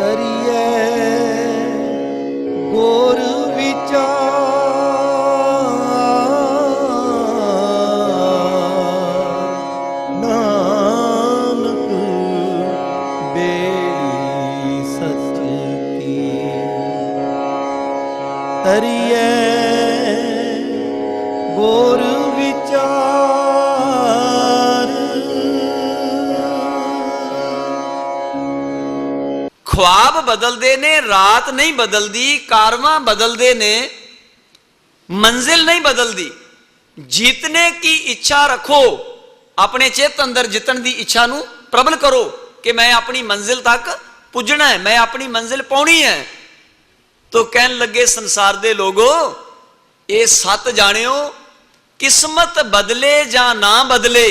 करिए गोर विचार नानक बेरी सच की करिए गोर विचार। ख्वाब बदलते ने, रात नहीं बदलती, कारवां बदलते ने, मंजिल नहीं बदलती। जीतने की इच्छा रखो, अपने चित्त अंदर जितन की इच्छा नू प्रबल करो कि मैं अपनी मंजिल तक पुजना है, मैं अपनी मंजिल पाउणी है। तो कहन लगे संसार दे लोगो, ये सत जानियो, किस्मत बदले जा ना बदले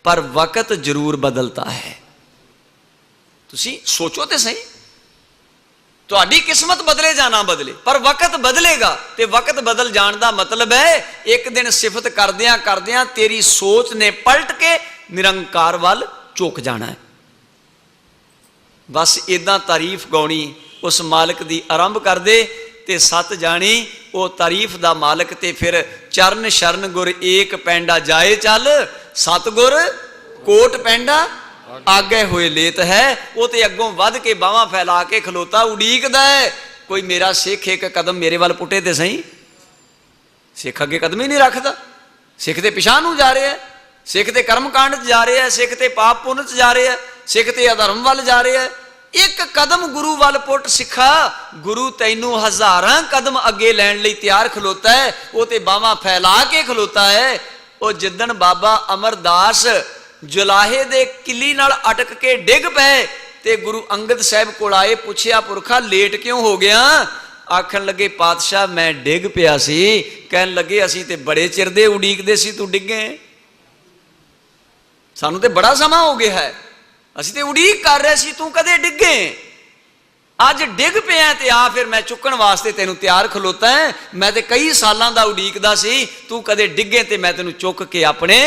पर वक्त जरूर बदलता है। तुसी सोचो तो सही, तुहाडी किस्मत बदले जा ना बदले पर वक्त बदलेगा। ते वक्त बदल जान दा मतलब है एक दिन सिफत करदियां करदियां तेरी सोच ने पलट के निरंकार वाल झुक जाना है। बस इदां तारीफ गाउणी उस मालिक दी आरंभ कर दे ते सत जानी वो तारीफ दा मालिक। ते फिर चरण शरण गुर एक पैंडा जाए चल, सतगुर कोट पैंडा आगे हुए लेत है। वो तो अगों वध के बावां फैला के खलोता उड़ीकदा है कोई मेरा सिख एक कदम मेरे वाल पुटे ते सही। सिख अगे कदम ही नहीं रखता, सिख ते पिछां नूं जा रहा है, सिख ते कर्म कांड च जा रहा है, सिख ते पाप पुण्य च जा रहा है, सिख ते अधर्म वाल जा रहा है। एक कदम गुरु वाल पुट सिखा, गुरु तैनू हजारां कदम अगे लैण लई तैयार खलोता है। वो ते बावां फैला के खलोता है। वो जिदन बाबा अमरदास जुलाहे दे किली नाल अटक के डिग पे ते गुरु अंगद साहब कोल आए, पुछया पुरखा लेट क्यों हो गया? आखन लगे पातशाह मैं डिग पिया सी। कहन लगे असी ते बड़े चिर दे उड़ीकदे सी तू डिगे, सानू ते बड़ा समा हो गया है, असी ते उड़ीक कर रहे सी, तू कदे डिगे? अज डिग पिया ते आ फिर मैं चुकन वास्ते तेनू तैयार खलोता है। मैं ते कई सालां दा उड़ीकदा सी, तू कदे डिगे ते मैं तेनू चुक के अपने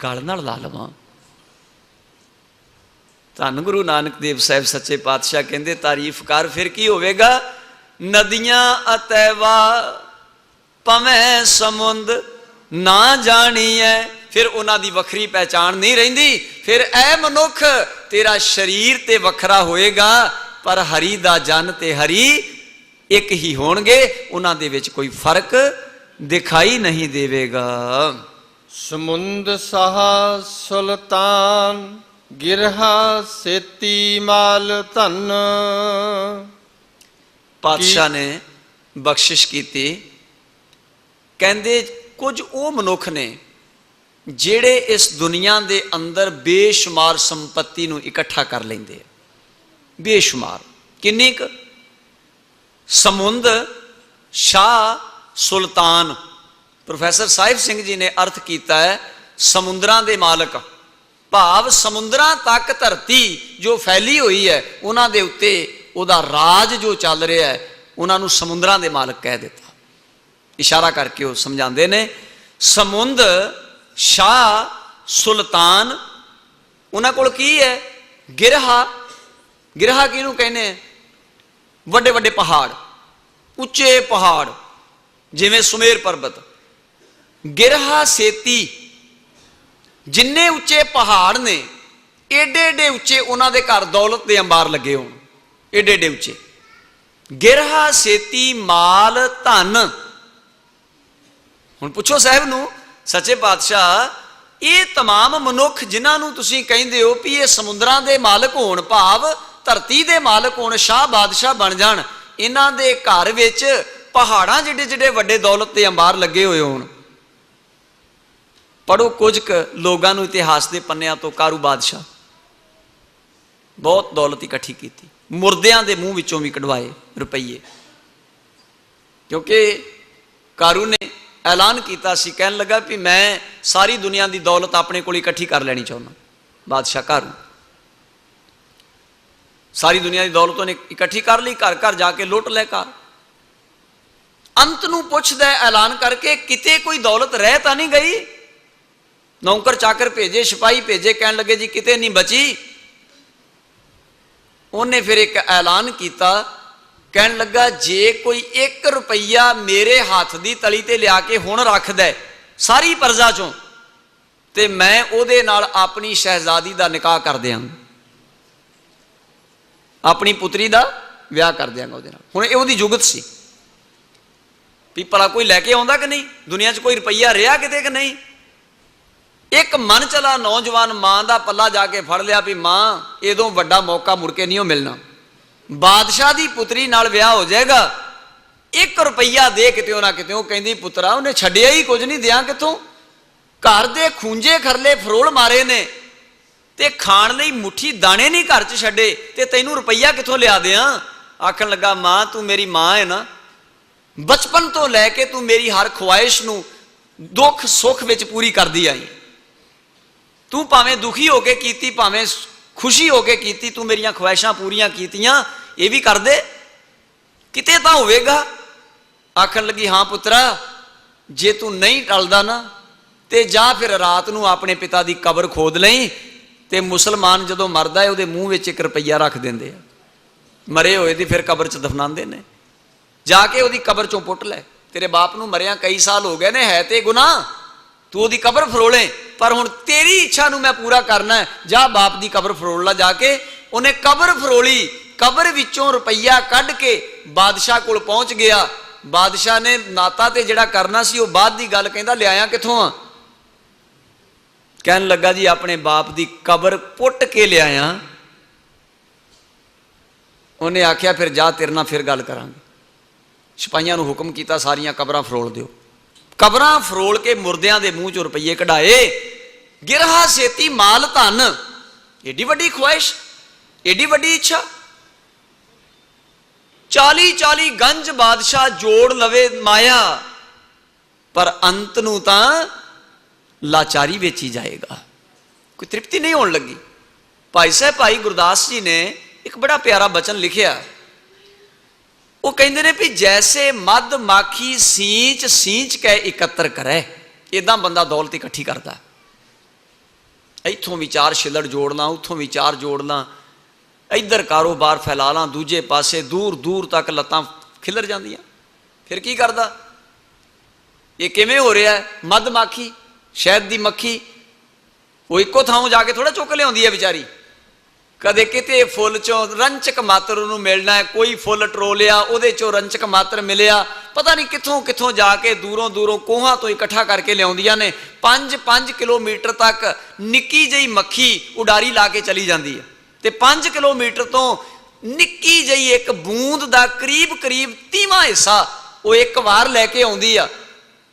गल नाल ला लवां। धन गुरु नानक देव साहब सच्चे पातशाह कहते तारीफ कर फिर की होवेगा। नदियां अतैवा पवै समुंद ना जानी है, फिर उन्हां दी वखरी पहचान नहीं रहिंदी। फिर ऐ मनुख तेरा शरीर ते वखरा होएगा पर हरि दा जन ते हरि एक ही होणगे, उन्हां दे विच कोई फर्क दिखाई नहीं देवेगा। समुंद सहा सुल्तान गिरहा सेती माल धन। पातशाह ने बख्शिश की, कहंदे कुछ वो मनुख ने जेड़े इस दुनिया दे अंदर बेशुमार संपत्ति नूं इकट्ठा कर लेंदे। बेशुमार किन्नी क? समुंद शाह सुल्तान। प्रोफैसर साहिब सिंह जी ने अर्थ किया है समुद्रां दे मालक, भाव समुद्रां तक धरती जो फैली हुई है उन्हां दे उत्ते उहदा राज जो चल रहा है, उन्होंने समुद्रां दे मालक कह दिता। इशारा करके वो समझाते ने समुंद शाह सुल्तान, उन्हां कोल की है? गिरहा। गिरहा किहनूं कहने? वड्डे वड्डे पहाड़, उच्चे पहाड़ जिवें सुमेर पर्वत। गिरहा सेती, जिन्ने उच्चे पहाड़ ने एडे एडे उच्चे उन्हां दे घर दौलत दे अंबार लगे होण, एडे एडे उच्चे। गिरहा सेती माल धन। हुण पुछो साहब नूं सच्चे पातशाह, ये तमाम मनुख जिन्हां तुसीं कहिंदे हो भी ये समुद्रां दे मालक होण, भाव धरती दे मालक होण, शाह बादशाह बन जाण, इन्हां दे घर विच पहाड़ां जिड्डे जिड्डे वड्डे दौलत दे अंबार लगे होए होण। पढ़ो कुछ लोगों को इतिहास के पन्नियां तो कारू बादशाह बहुत दौलत इकट्ठी की, मुर्दियां के मूँह विचों भी कढ़वाए रुपये, क्योंकि कारू ने ऐलान किया सी, कहन लगा कि मैं सारी दुनिया की दौलत अपने को इकट्ठी कर लेनी चाहना। बादशाह कारू सारी दुनिया की दौलत ने इकट्ठी कर ली, घर घर जाके लुट लै कर। अंत नूं पुछदा ऐलान करके किते कोई दौलत रह तो नहीं गई। नौकर चाकर भेजे, सिपाही भेजे, कहन लगे जी किते नहीं बची। ਉਹਨੇ ਫਿਰ ਇੱਕ ਐਲਾਨ ਕੀਤਾ, ਕਹਿਣ ਲੱਗਾ ਜੇ ਕੋਈ 1 ਰੁਪਈਆ ਮੇਰੇ ਹੱਥ ਦੀ ਤਲੀ ਤੇ ਲਿਆ ਕੇ ਹੁਣ ਰੱਖਦਾ ਸਾਰੀ ਪਰਜਾ ਚੋਂ, ਤੇ ਮੈਂ ਉਹਦੇ ਨਾਲ ਆਪਣੀ ਸ਼ਹਿਜ਼ਾਦੀ ਦਾ ਨਿਕਾਹ ਕਰ ਦਿਆਂਗਾ, ਆਪਣੀ ਪੁੱਤਰੀ ਦਾ ਵਿਆਹ ਕਰ ਦਿਆਂਗਾ ਉਹਦੇ ਨਾਲ। ਹੁਣ ਇਹ ਉਹਦੀ ਜੁਗਤ ਸੀ ਵੀ ਭਲਾ ਕੋਈ ਲੈ ਕੇ ਆਉਂਦਾ ਕਿ ਨਹੀਂ, ਦੁਨੀਆ 'ਚ ਕੋਈ ਰੁਪਈਆ ਰਿਹਾ ਕਿਤੇ ਕਿ ਨਹੀਂ। ਇੱਕ ਮਨ ਚਲਾ ਨੌਜਵਾਨ ਮਾਂ ਦਾ ਪੱਲਾ ਜਾ ਕੇ ਫੜ ਲਿਆ ਵੀ ਮਾਂ ਇਹਦੋਂ ਵੱਡਾ ਮੌਕਾ ਮੁੜ ਕੇ ਨਹੀਂ ਉਹ ਮਿਲਣਾ, ਬਾਦਸ਼ਾਹ ਦੀ ਪੁੱਤਰੀ ਨਾਲ ਵਿਆਹ ਹੋ ਜਾਏਗਾ, 1 ਰੁਪਈਆ ਦੇ ਕਿਤੇ ਨਾ ਕਿਤੇ। ਉਹ ਕਹਿੰਦੀ ਪੁੱਤਰਾ ਉਹਨੇ ਛੱਡਿਆ ਹੀ ਕੁਝ ਨਹੀਂ, ਦਿਆਂ ਕਿੱਥੋਂ, ਘਰ ਦੇ ਖੂੰਜੇ ਖਰਲੇ ਫਰੋਲ ਮਾਰੇ ਨੇ ਤੇ ਖਾਣ ਲਈ ਮੁੱਠੀ ਦਾਣੇ ਨਹੀਂ ਘਰ 'ਚ ਛੱਡੇ, ਤੇ ਤੈਨੂੰ ਰੁਪਈਆ ਕਿੱਥੋਂ ਲਿਆ ਦਿਆਂ। ਆਖਣ ਲੱਗਾ ਮਾਂ ਤੂੰ ਮੇਰੀ ਮਾਂ ਹੈ ਨਾ, ਬਚਪਨ ਤੋਂ ਲੈ ਕੇ ਤੂੰ ਮੇਰੀ ਹਰ ਖੁਆਇਸ਼ ਨੂੰ ਦੁੱਖ ਸੁੱਖ ਵਿੱਚ ਪੂਰੀ ਕਰਦੀ ਆਈ, ਤੂੰ ਭਾਵੇਂ ਦੁਖੀ ਹੋ ਕੇ ਕੀਤੀ ਭਾਵੇਂ ਖੁਸ਼ੀ ਹੋ ਕੇ ਕੀਤੀ, ਤੂੰ ਮੇਰੀਆਂ ਖੁਆਇਸ਼ਾਂ ਪੂਰੀਆਂ ਕੀਤੀਆਂ, ਇਹ ਵੀ ਕਰ ਦੇ ਕਿਤੇ ਤਾਂ ਹੋਵੇਗਾ। ਆਖਣ ਲੱਗੀ ਹਾਂ ਪੁੱਤਰਾ ਜੇ ਤੂੰ ਨਹੀਂ ਟਲਦਾ ਨਾ ਤੇ ਜਾਂ ਫਿਰ ਰਾਤ ਨੂੰ ਆਪਣੇ ਪਿਤਾ ਦੀ ਕਬਰ ਖੋਦ ਲਈ, ਤੇ ਮੁਸਲਮਾਨ ਜਦੋਂ ਮਰਦਾ ਹੈ ਉਹਦੇ ਮੂੰਹ ਵਿੱਚ 1 ਰੁਪਈਆ ਰੱਖ ਦਿੰਦੇ ਆ, ਮਰੇ ਹੋਏ ਦੀ ਫਿਰ ਕਬਰ 'ਚ ਦਫਨਾਉਂਦੇ ਨੇ, ਜਾ ਕੇ ਉਹਦੀ ਕਬਰ 'ਚੋਂ ਪੁੱਟ ਲੈ, ਤੇਰੇ ਬਾਪ ਨੂੰ ਮਰਿਆ ਕਈ ਸਾਲ ਹੋ ਗਏ ਨੇ, ਹੈ ਤੇ ਗੁਨਾਹ, ਤੂੰ ਉਹਦੀ ਕਬਰ ਫਰੋਲੇ, ਪਰ ਹੁਣ ਤੇਰੀ ਇੱਛਾ ਨੂੰ ਮੈਂ ਪੂਰਾ ਕਰਨਾ ਹੈ, ਜਾ ਬਾਪ ਦੀ ਕਬਰ ਫਰੋਲ ਲਾ ਜਾ ਕੇ। ਉਹਨੇ ਕਬਰ ਫਰੋਲੀ, ਕਬਰ ਵਿੱਚੋਂ ਰੁਪਈਆ ਕੱਢ ਕੇ ਬਾਦਸ਼ਾਹ ਕੋਲ ਪਹੁੰਚ ਗਿਆ। ਬਾਦਸ਼ਾਹ ਨੇ ਨਾਤਾ ਤੇ ਜਿਹੜਾ ਕਰਨਾ ਸੀ ਉਹ ਬਾਅਦ ਦੀ ਗੱਲ ਕਹਿੰਦਾ, ਲਿਆਇਆ ਕਿੱਥੋਂ ਆ। ਕਹਿਣ ਲੱਗਾ ਜੀ ਆਪਣੇ ਬਾਪ ਦੀ ਕਬਰ ਪੁੱਟ ਕੇ ਲਿਆਇਆ। ਉਹਨੇ ਆਖਿਆ ਫਿਰ ਜਾ ਤੇਰੇ ਨਾਲ ਫਿਰ ਗੱਲ ਕਰਾਂਗੇ। ਸਿਪਾਹੀਆਂ ਨੂੰ ਹੁਕਮ ਕੀਤਾ ਸਾਰੀਆਂ ਕਬਰਾਂ ਫਰੋਲ ਦਿਓ। ਕਬਰਾਂ ਫਰੋਲ ਕੇ ਮੁਰਦਿਆਂ ਦੇ ਮੂੰਹ 'ਚੋਂ ਰੁਪਈਏ ਕਢਾਏ। ਗਿਰਹਾ ਸੇਤੀ ਮਾਲ ਧਨ, ਏਡੀ ਵੱਡੀ ਖੁਆਇਸ਼, ਏਡੀ ਵੱਡੀ ਇੱਛਾ। 40 ਗੰਜ ਬਾਦਸ਼ਾਹ ਜੋੜ ਲਵੇ ਮਾਇਆ, ਪਰ ਅੰਤ ਨੂੰ ਤਾਂ ਲਾਚਾਰੀ ਵਿੱਚ ਹੀ ਜਾਏਗਾ, ਕੋਈ ਤ੍ਰਿਪਤੀ ਨਹੀਂ ਹੋਣ ਲੱਗੀ। ਭਾਈ ਸਾਹਿਬ ਭਾਈ ਗੁਰਦਾਸ ਜੀ ਨੇ ਇੱਕ ਬੜਾ ਪਿਆਰਾ ਬਚਨ ਲਿਖਿਆ। ਉਹ ਕਹਿੰਦੇ ਨੇ ਵੀ ਜੈਸੇ ਮਦ ਮਾਖੀ ਸੀਂਚ ਸੀਂਚ ਕੇ ਇਕੱਤਰ ਕਰੇ, ਇਦਾਂ ਬੰਦਾ ਦੌਲਤ ਇਕੱਠੀ ਕਰਦਾ। ਇੱਥੋਂ ਵਿਚਾਰ ਛਿੱਲੜ ਜੋੜ ਲਾਂ, ਉੱਥੋਂ ਵਿਚਾਰ ਜੋੜ ਲਾਂ, ਇੱਧਰ ਕਾਰੋਬਾਰ ਫੈਲਾ ਲਾਂ, ਦੂਜੇ ਪਾਸੇ ਦੂਰ ਦੂਰ ਤੱਕ ਲੱਤਾਂ ਖਿਲਰ ਜਾਂਦੀਆਂ। ਫਿਰ ਕੀ ਕਰਦਾ? ਇਹ ਕਿਵੇਂ ਹੋ ਰਿਹਾ ਹੈ? ਮਦ ਮਾਖੀ, ਸ਼ਹਿਦ ਦੀ ਮੱਖੀ, ਉਹ ਇੱਕੋ ਥਾਂ ਜਾ ਕੇ ਥੋੜਾ ਚੁੱਕ ਲਿਆਉਂਦੀ ਹੈ ਵਿਚਾਰੀ। ਕਦੇ ਕਿਤੇ ਫੁੱਲ ਚੋਂ ਰੰਚਕ ਮਾਤਰ ਉਹਨੂੰ ਮਿਲਣਾ ਹੈ, ਕੋਈ ਫੁੱਲ ਟਰੋਲਿਆ ਉਹਦੇ ਚੋਂ ਰੰਚਕ ਮਾਤਰ ਮਿਲਿਆ, ਪਤਾ ਨਹੀਂ ਕਿੱਥੋਂ ਕਿੱਥੋਂ ਜਾ ਕੇ ਦੂਰੋਂ ਦੂਰੋਂ ਕੋਹਾਂ ਤੋਂ ਇਕੱਠਾ ਕਰਕੇ ਲਿਆਉਂਦੀਆਂ ਨੇ। 5 ਕਿਲੋਮੀਟਰ ਤੱਕ ਨਿੱਕੀ ਜਿਹੀ ਮੱਖੀ ਉਡਾਰੀ ਲਾ ਕੇ ਚਲੀ ਜਾਂਦੀ ਹੈ, ਤੇ 5 ਕਿਲੋਮੀਟਰ ਤੋਂ ਨਿੱਕੀ ਜਿਹੀ ਇੱਕ ਬੂੰਦ ਦਾ ਕਰੀਬ 30ਵਾਂ ਹਿੱਸਾ ਉਹ ਇੱਕ ਵਾਰ ਲੈ ਕੇ ਆਉਂਦੀ ਆ